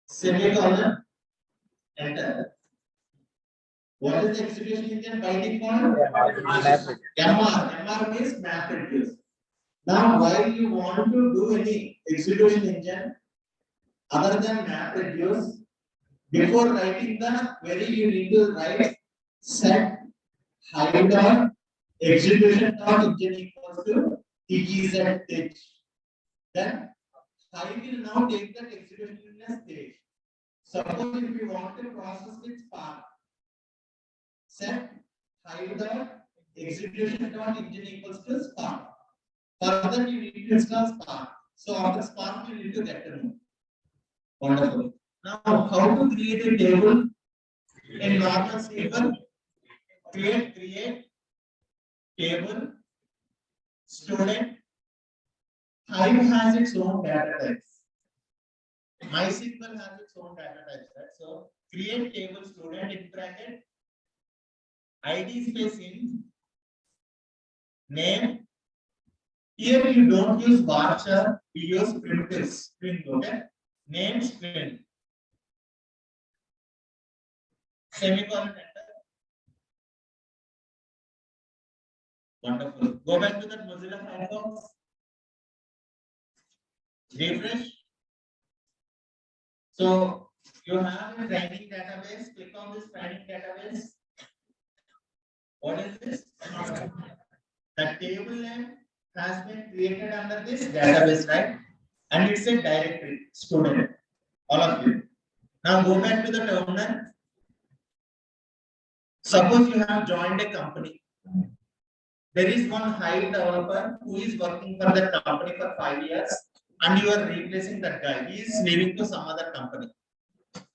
semicolon enter. What is the execution engine by default? MR means MapReduce. Now, while you want to do any execution engine other than MapReduce, before writing the query, you need to write set hive dot execution dot engine equals to tz. Then hive will now take that execution in a stage. Suppose if you want to process with Spark, set hive dot execution dot engine equals to Spark. Further, you need to install Spark. So after Spark, you need to get to know. Wonderful. Now, how to create a table in normal SQL? Create table student. Hive has its own data types. MySQL has its own data types, right? So create table student in bracket ID space in name. Here you don't use varchar, you use primitive string, okay? Name string. Semicolon enter. Wonderful. Go back to that Mozilla Firefox. Refresh. So you have a training database. Click on this training database. What is this? The table name has been created under this database, right? And it's a directory student. All of you. Now go back to the terminal. Suppose you have joined a company. There is one Hive developer who is working for that company for 5 years, and you are replacing that guy. He is leaving to some other company.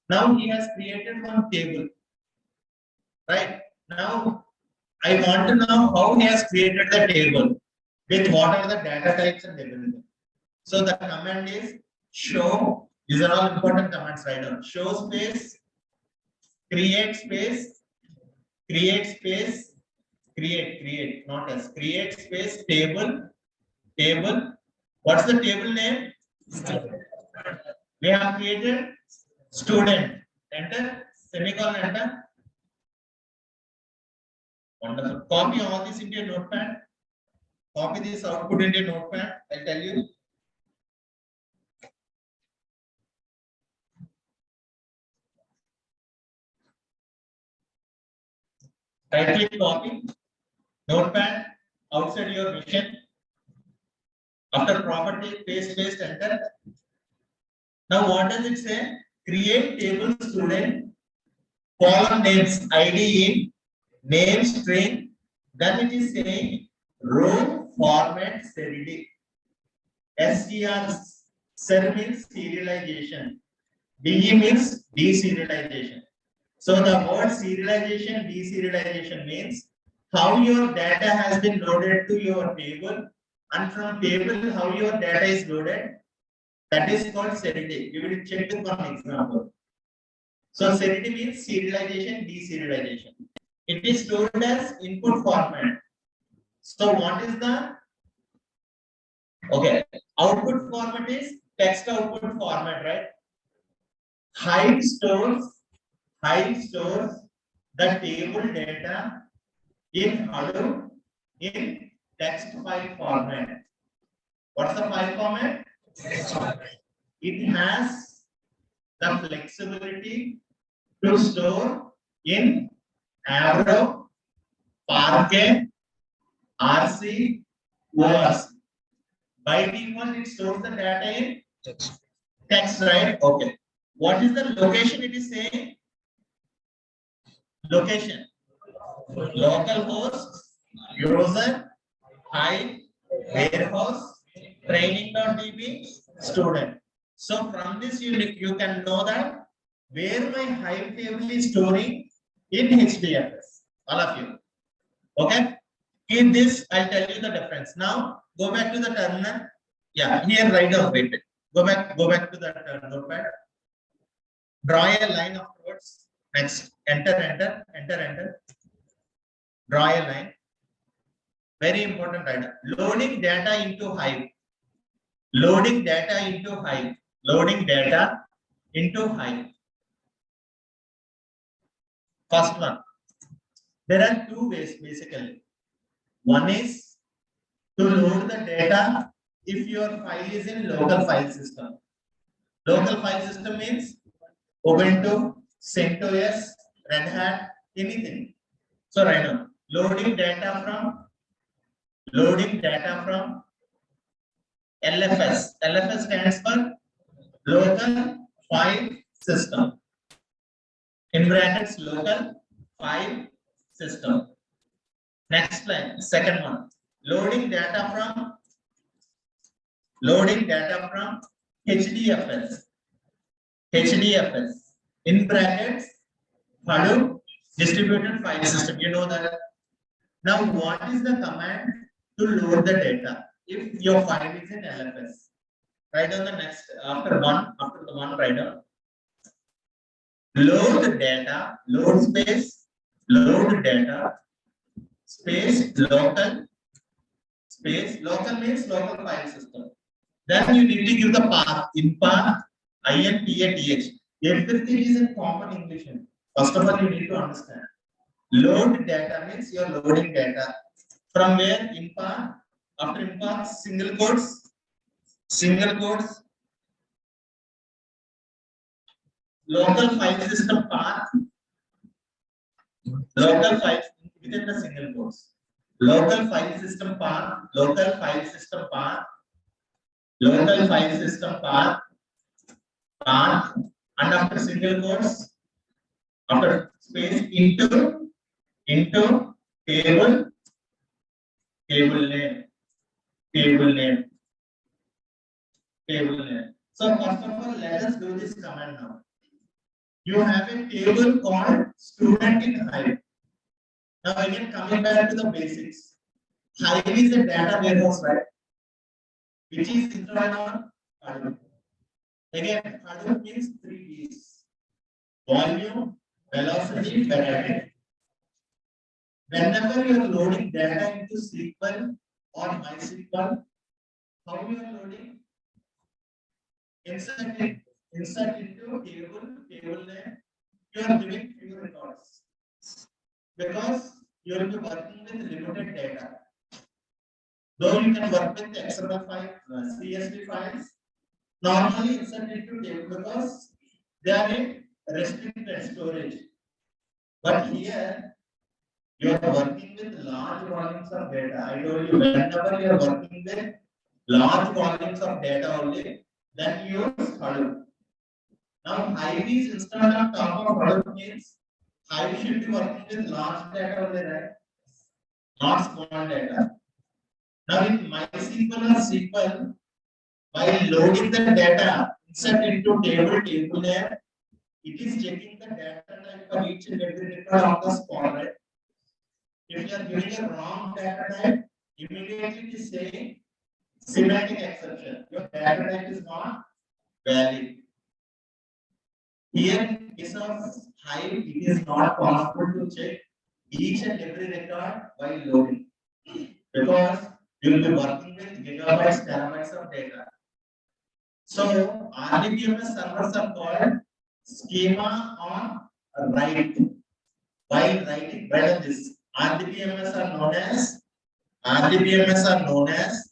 Now he has created one table, right? Now I want to know how he has created the table with what are the data types and everything. So the command is show. These are all important commands right now. Show space, create space, create space, create, not as create space, table. What's the table name? We have created student. Enter, semicolon, enter. Wonderful. Copy all this into a notepad. Copy this output into a notepad. I'll tell you. Right click copy. Notepad outside your vision. After property, paste, enter. Now what does it say? Create table student, column names ID in, name string, then it is saying row format seriality. STR ser means serialization. DE means deserialization. So the word serialization, deserialization means how your data has been loaded to your table, and from table how your data is loaded. That is called seriality. We will check with one example. So seriality means serialization, deserialization. It is stored as input format. So what is the output format is text output format, right? Hive stores the table data in Hadoop in text file format. What's the file format? It has the flexibility to store in Avro, Parquet, RC, ORC. By default, it stores the data in text, right? Okay. What is the location it is saying? Location. Local host, user, Hive, warehouse, training.db, student. So from this you can know that where my Hive table is storing in HDFS. All of you. Okay. In this, I'll tell you the difference. Now go back to the terminal. Yeah, here write down. Wait. Go back to the notepad. Draw a line afterwards. Next, enter. Draw a line. Very important item. Loading data into Hive. Loading data into Hive. First one. There are two ways basically. One is to load the data if your file is in local file system. Local file system means Ubuntu, CentOS, Red Hat, anything. So right now, loading data from LFS. LFS stands for local file system. In brackets, local file system. Next line, second one. Loading data from HDFS. In brackets, Hadoop distributed file system. You know that. Now, what is the command to load the data? If your file is in LFS, write down the next after the one, write down. Load data, load space, load data, space, local means local file system. Then you need to give the path, in path, INPATH. Everything is in common English. First of all, you need to understand. Load data means you are loading data. From where? In path, after in path, single quotes, local file system path, local files within the single quotes. Local file system path, local file system path, local file system path, path, and after single quotes, after space into table, table name, table name, table name. So first of all, let us do this command now. You have a table called student in Hive. Now again coming back to the basics. Hive is a data warehouse, right? Which is installed on Hadoop. Again, Hadoop means 3 V's: volume, velocity, variety. Whenever you are loading data into SQL or MySQL, how you are loading? Insert into table name. You are giving few records because you will be working with limited data. Though you can work with XML files, CSV files, normally insert into table because they are in restricted storage. But here you are working with large volumes of data. I told you whenever you are working with large volumes of data only, then use Hadoop. Now Hive is installed on top of Hadoop means Hive should be working with large data only, right? Not small data. Now in MySQL or SQL, while loading the data insert into table name, it is checking the data type for each and every record on the spot, right? If you are giving a wrong data type, immediately it is saying semantic exception. Your data type is not valid. Here in case of Hive, it is not possible to check each and every record while loading because you will be working with gigabytes, terabytes of data. So RDBMS servers are called schema on write. While writing, write on this. RDBMS are known as RDBMS are known as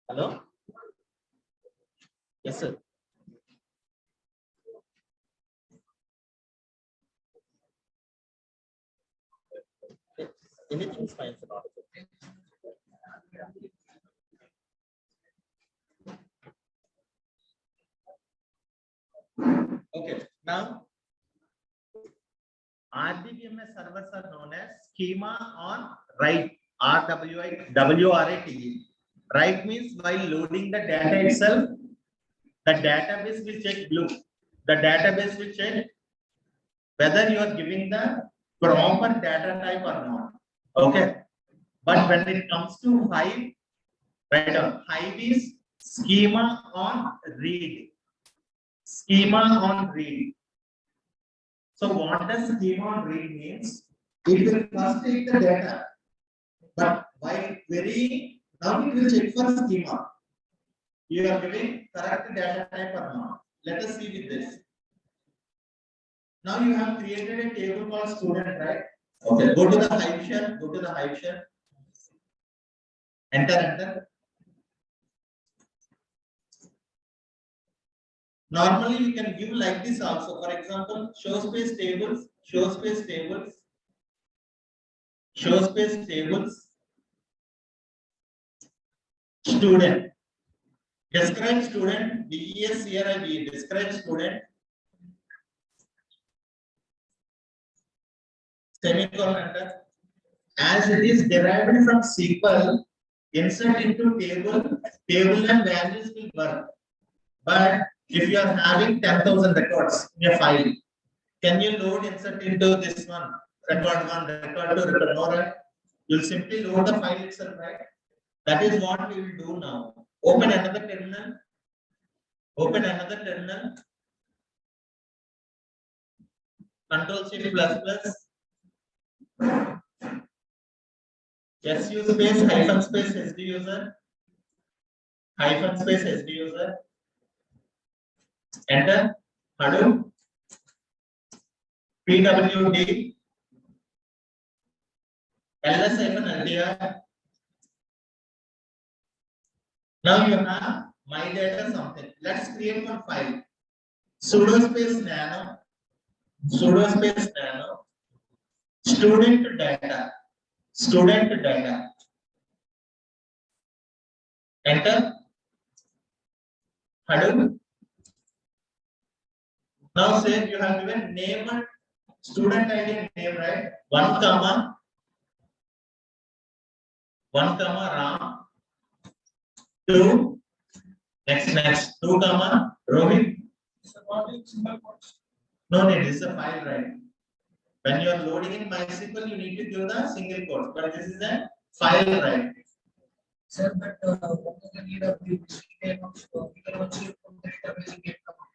hello? Yes, sir. Anything is fine, sir. Okay, now RDBMS servers are known as schema on write. WRITE. Write means while loading the data itself, the database will check blue. The database will check whether you are giving the proper data type or not. Okay. But when it comes to Hive, write down Hive is schema on read. Schema on read. So what does schema on read means? It will first take the data, but while querying, now it will check for schema. You are giving correct data type or not. Let us see with this. Now you have created a table called student, right? Okay, go to the Hive shell, go to the Hive shell. Enter. Normally we can give like this also. For example, show space tables, student. Describe student, DESCRIB, describe student. Semicolon enter. As it is derived from SQL, insert into table and values will work. But if you are having 10,000 records in a file, can you load insert into this one? Record 1, record 2, record no, right? You'll simply load the file itself, right? That is what we will do now. Open another terminal. Control Shift ++. SU space hyphen space SD user. Hyphen space SD user. Enter. Hadoop. PWD, LS-LDR. Now you have my data something. Let's create one file. Sudo space nano, student data, enter, Hadoop. Now say you have given name and student ID and name, right? 1 comma Ram, 2, next, 2 comma Rohit. No need, this is a file, right? When you are loading in MySQL, you need to give the single quote, but this is a file, right?
Sir, but what is the need of the we can also import the database in get command.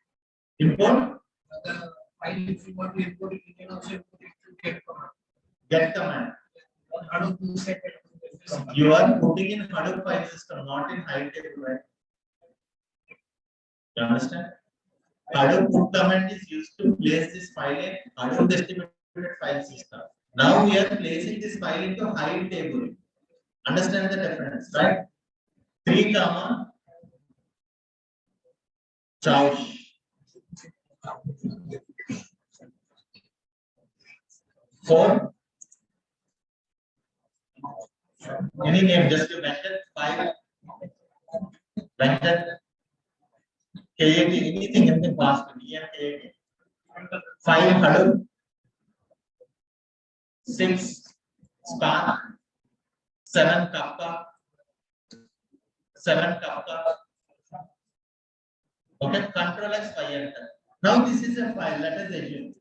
Import
The file if you want to import it, you can also import it to get command.
get command.
On Hadoop you set it.
You are putting in Hadoop file system, not in high table, right? You understand? Hadoop put command is used to place this file in Hadoop distributed file system. Now we are placing this file into high table. Understand the difference, right? 3 comma Chaush. 4. Any name, just you mention 5. Mention KAT, anything fast. 5 Hadoop. 6 Spark. 7 Kappa. 7 Kappa. Okay, Control X 5 enter. Now this is a file, let us assume.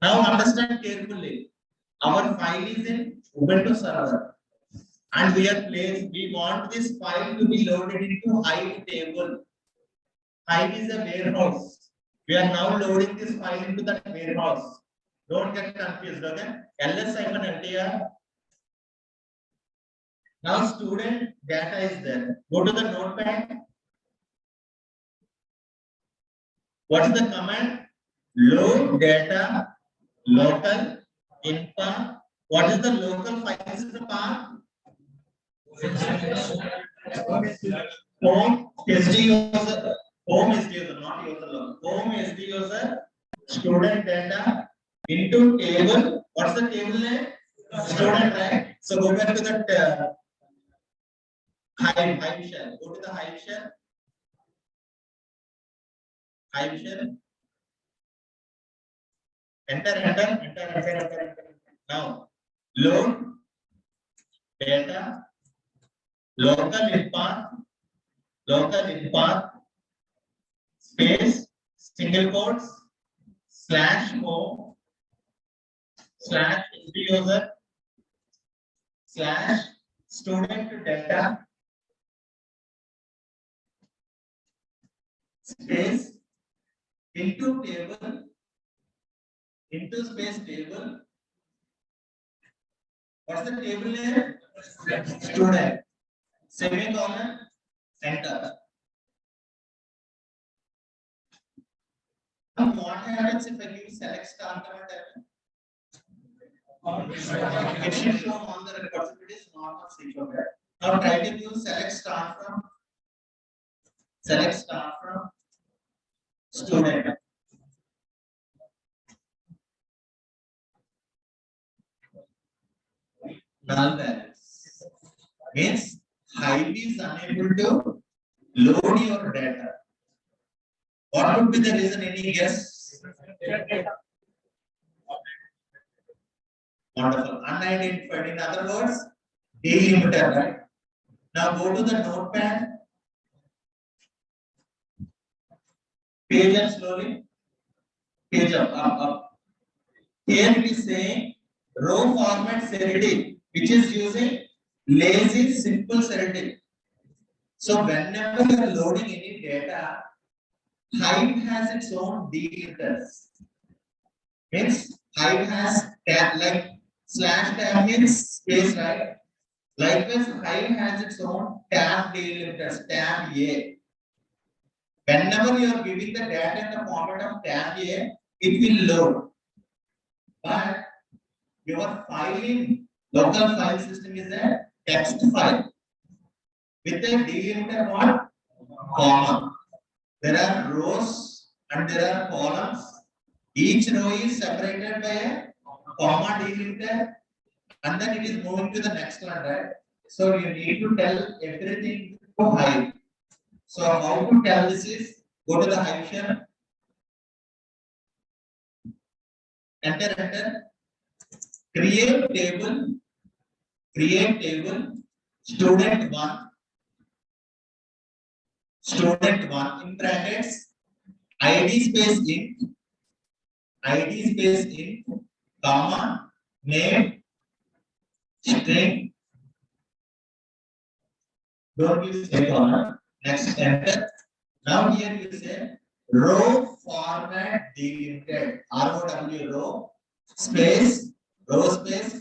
Now understand carefully. Our file is in Ubuntu server. And we want this file to be loaded into Hive table. Hive is a warehouse. We are now loading this file into that warehouse. Don't get confused, okay? ls-ltr. Now student data is there. Go to the notepad. What is the command? Load data local info. What is the local file system path? Home SD user, not user log. Home SD user, student data into table. What's the table name? Student, right? So go back to that Hive shell. Go to the Hive shell. Hive shell. Enter. Now load data local info space single quotes /home /user /student data space into space table. What's the table name? Student. Semicolon. Enter. Now what happens if I give select star command? It should show on the record. So it is not a secret. Now try to give select star from student. Null values means Hive is unable to load your data. What would be the reason? Any guess? Wonderful. Unidentified. In other words, delimiter, right? Now go to the notepad. Page up slowly. Page up. Here it is saying row format serity, which is using lazy simple serity. So whenever you are loading any data, Hive has its own delimiters. Means Hive has tab like /tab means space, right? Likewise, Hive has its own tab delimiters, tab A. Whenever you are giving the data in the format of tab A, it will load. but your file in local file system is a text file with a delimiter what? Comma. There are rows and there are columns. Each row is separated by a comma delimiter, and then it is moving to the next one, right? So you need to tell everything to Hive. So how to tell this is go to the Hive shell, enter, create table, student one in brackets, ID space int, comma, name, string, don't use semicolon. Next, enter. Now here you say row format delimited. ROW row space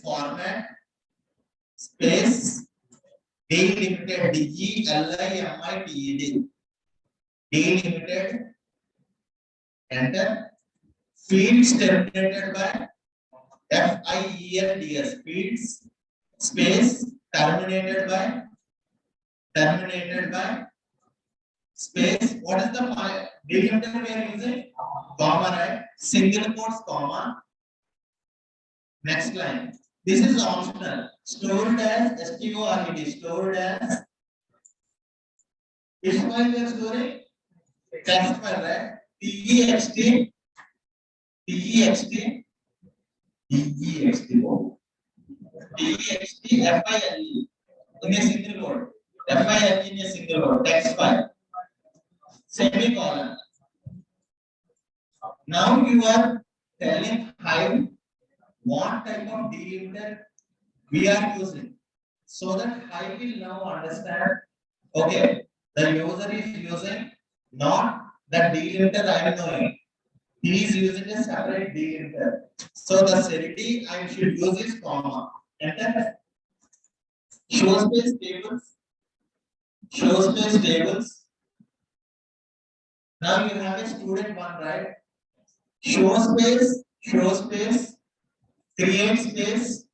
format space delimited DELIMITED delimited. Enter. Fields terminated by FIELDS. Fields space terminated by space. What is the file? Delimiter we are using comma, right? Single quotes comma. Next line. This is optional. Stored as STORED. Stored as which file we are storing? Text file, right? TEXT TEXT FILE in a single word. FILE in a single word. Text file. Semicolon. Now you are telling Hive what type of delimiter we are using, so that Hive will now understand. Okay, the user is using not the delimiter I am knowing. He is using a separate delimiter. So the serity I should use is comma. Enter. Show space tables. Now you have a student one, right? Show space, create space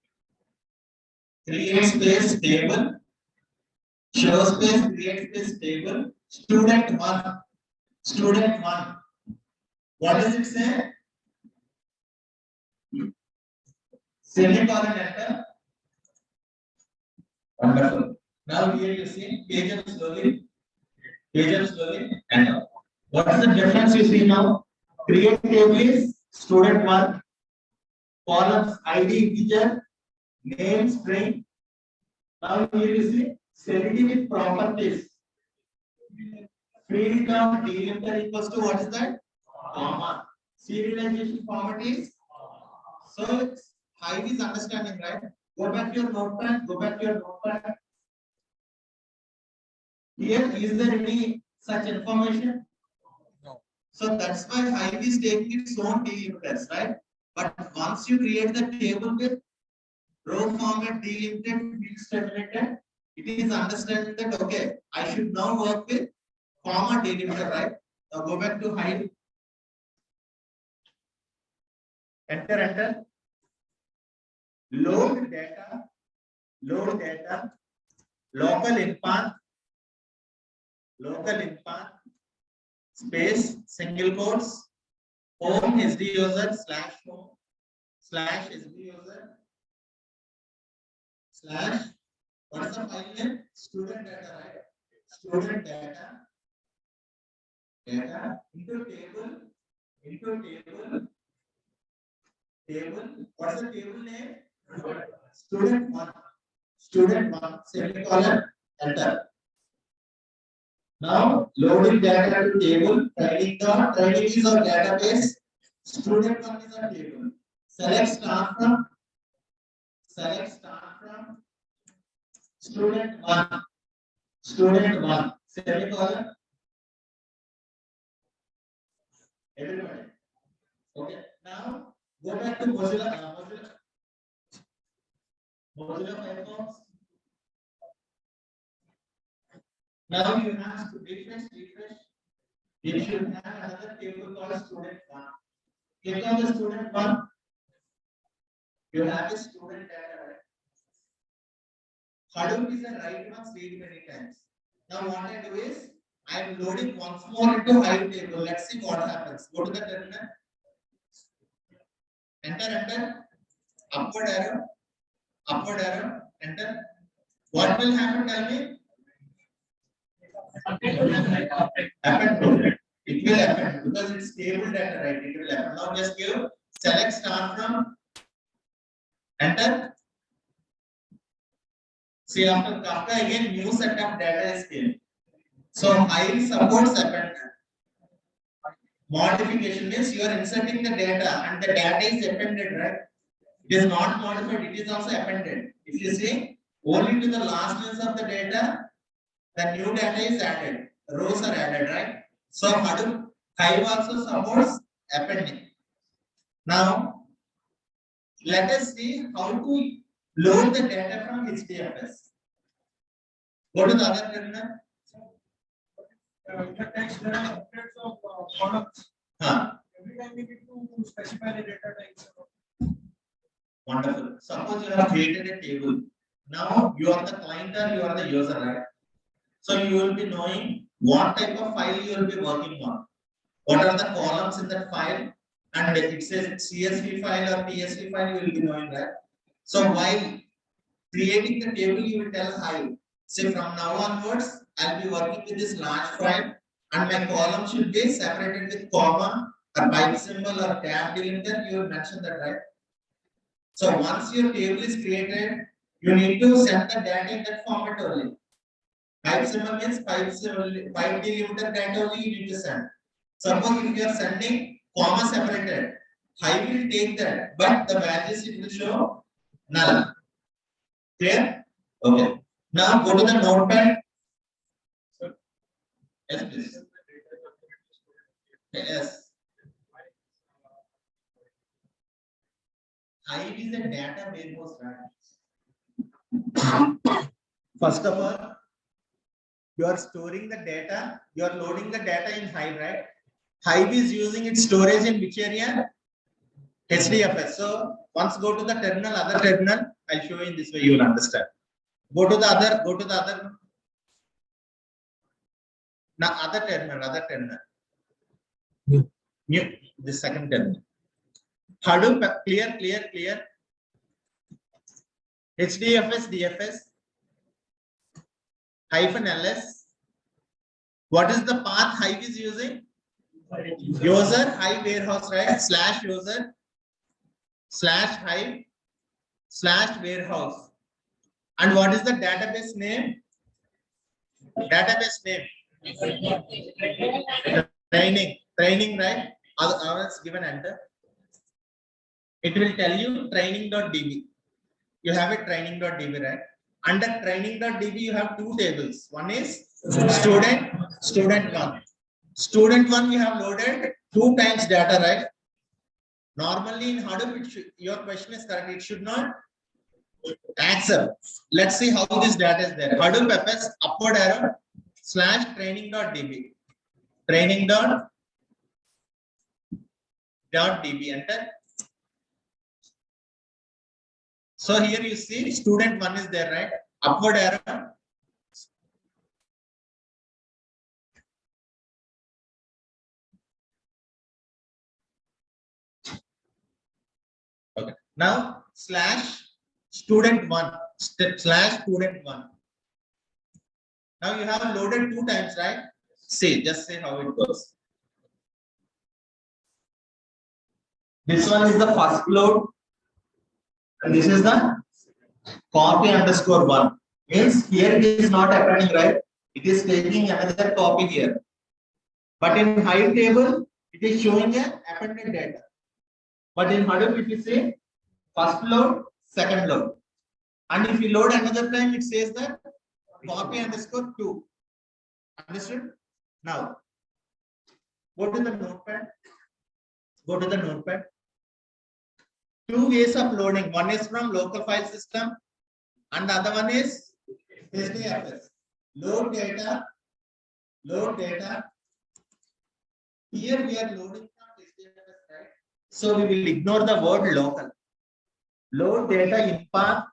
table, show space, create space table, student one. What does it say? Semicolon, enter. Wonderful. Now here you see page up slowly, enter. What is the difference you see now? Create table is student one, columns ID integer, name string. Now here you see serity with properties. Field of delimiter equals to what is that? Comma. Serialization format is. So Hive is understanding, right? Go back to your notepad. Here, is there any such information? No. So that's why Hive is taking its own delimiters, right? But once you create the table with row format delimited, fields terminated, it is understanding that okay, I should now work with comma delimiter, right? Now go back to Hive. Enter. Load data, local in path, space, single quotes, home SD user /home /SD user / what is the file name? Student data, right? Student data into table. What is the table name? Student one, semicolon, enter. Now loading data to table, training is our database, student one is our table. Select start from student one, semicolon. Everybody. Okay. Now go back to Mozilla Firefox. Now you have to refresh. You should have another table called student one. Click on the student one. You have a student data, right? Hadoop is a write once, read many times. Now what I do is I am loading once more into Hive table. Let's see what happens. Go to the terminal. Enter. Upward arrow. Enter. What will happen? Tell me. Happen. It will happen because it's stable data, right? It will happen. Now just give select start from. Enter. See after Kafka again new set of data is came. So Hive supports append. Modification means you are inserting the data and the data is appended, right? It is not modified, it is also appended. If you see, only to the last lines of the data, the new data is added. Rows are added, right? So Hadoop Hive also supports appending. Now, let us see how to load the data from HDFS. Go to the other terminal.
The text there are hundreds of columns. Every time we need to specify the data types.
Wonderful. Suppose you have created a table. Now you are the client or you are the user, right? So you will be knowing what type of file you will be working on. What are the columns in that file? And it says CSV file or PSV file, you will be knowing, right? So while creating the table, you will tell Hive. Say from now onwards, I'll be working with this large file and my column should be separated with comma, a pipe symbol or tab delimiter. You will mention that, right? So once your table is created, you need to send the data in that format only. Pipe symbol means pipe delimiter data only you need to send. Suppose if you are sending comma separated, Hive will take that, but the values it will show null. Clear? Okay. Now go to the notepad. Yes, please. Yes. Hive is a data warehouse, right? First of all, you are storing the data, you are loading the data in Hive, right? Hive is using its storage in which area? HDFS. So once go to the terminal, other terminal, I'll show you in this way, you will understand. Go to the other. Now other terminal. New, the second terminal. Hadoop, clear. HDFS, DFS, -ls. What is the path Hive is using? User Hive warehouse, right? /user /Hive /warehouse. And what is the database name? Training, right? Others given enter. It will tell you training.db. You have a training.db, right? Under training.db, you have two tables. One is student one. Student one, we have loaded 2 times data, right? Normally in Hadoop, your question is correct. It should not accept. Let's see how this data is there. Hadoop fs upward arrow /training.db. Training.db. Enter. So here you see student one is there, right? Upward arrow. Okay. Now /student one. Now you have loaded 2 times, right? Just say how it goes. This one is the first load, and this is the copy _1. Means here it is not appending, right? It is taking another copy here. But in Hive table, it is showing a appended data. But in Hadoop, if you say first load, second load. And if you load another time, it says that copy _2. Understood? Now, go to the notepad. 2 ways of loading. One is from local file system and the other one is HDFS. Load data. Here we are loading from HDFS, right? So we will ignore the word local. Load data in path,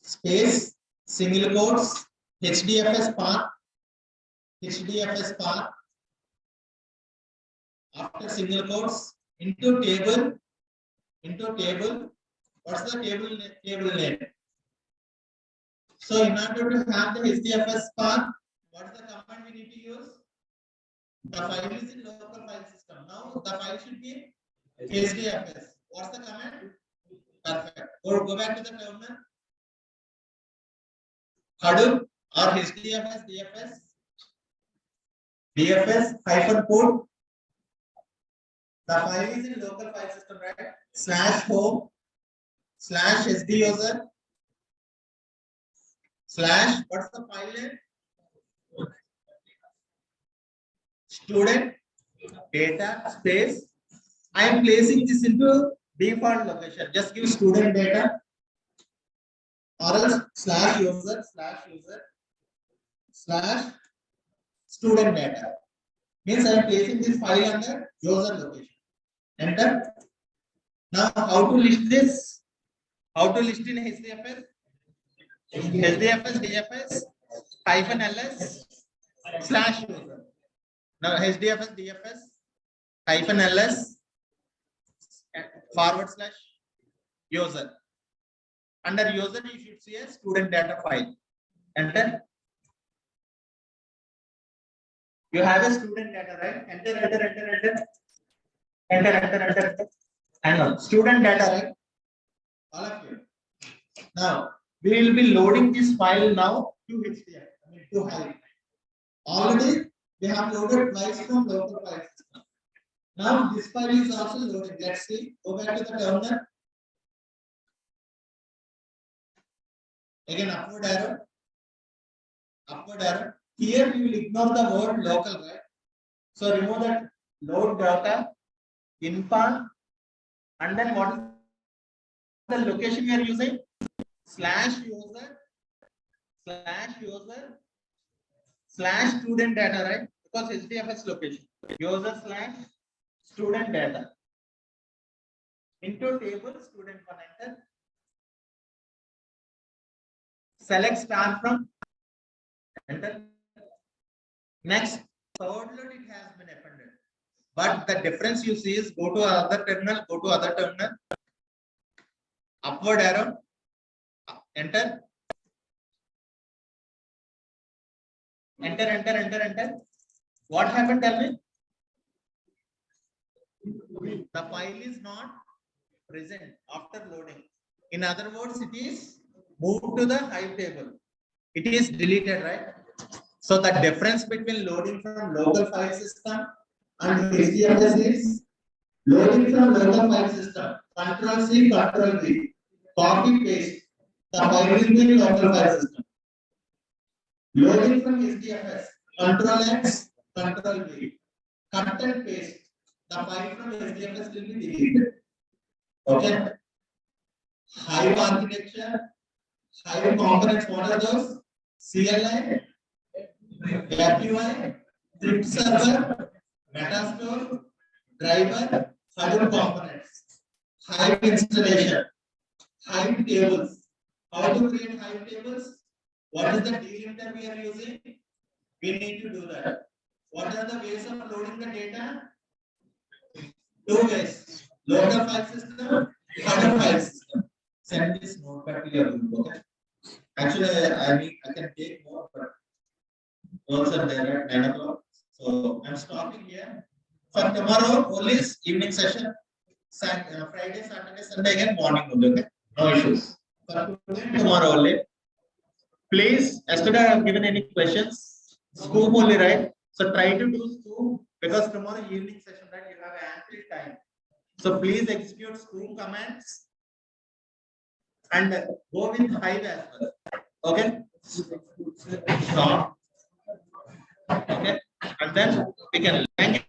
space, single quotes, HDFS path, after single quotes, into table, what's the table name? So in order to have the HDFS path, what is the command we need to use? The file is in local file system. Now the file should be HDFS. What's the command? Perfect. Or go back to the terminal. Hadoop or HDFS, DFS hyphen port. The file is in local file system, right? Slash home slash SD user slash what's the file name? Student data space. I am placing this into default location. Just give student data or else slash user slash student data. Means I am placing this file under user location. Enter. Now how to list this? How to list in HDFS? HDFS DFS hyphen ls slash user. Now HDFS DFS hyphen ls forward slash user. Under user, you should see a student data file. Enter. You have a student data, right? Enter. Hang on. Student data, right? All of you. Now we will be loading this file now to HDFS. To Hive. Already we have loaded twice from local file system. Now this file is also loaded. Let's see. Go back to the terminal. Again, upward arrow. Here we will ignore the word local, right? So remove that load data in path, and then what is the location we are using? Slash user slash student data, right? Because HDFS location. User slash student data. Into table student connector. Select star from enter. Next, third load it has been appended. But the difference you see is go to other terminal, upward arrow, enter. What happened? Tell me. The file is not present after loading. In other words, it is moved to the Hive table. It is deleted, right? So the difference between loading from local file system and HDFS is loading from local file system. Control C, Control V. Copy paste. The file will be in local file system. Loading from HDFS. Control X, Control V. Cut and paste. The file from HDFS will be deleted. Okay. Hive architecture. Hive components. What are those? CLI, API, script server, Metastore, driver, Hadoop components, Hive installation, Hive tables. How to create Hive tables? What is the delimiter we are using? We need to do that. What are the ways of loading the data? Two ways. Local file system, Hadoop file system. Send this notepad to your group. Okay. Actually, I can take more, but works are there at 9 o'clock. So I'm stopping here. For tomorrow, only is evening session. Friday, Saturday, Sunday again morning only. Okay? No issues. For today, tomorrow only. Please, yesterday I have given any questions. Scoop only, right? So try to do scoop because tomorrow evening session, right? You have ample time. So please execute scoop commands and go with Hive as well. Okay. Stop. Okay. And then we can thank you.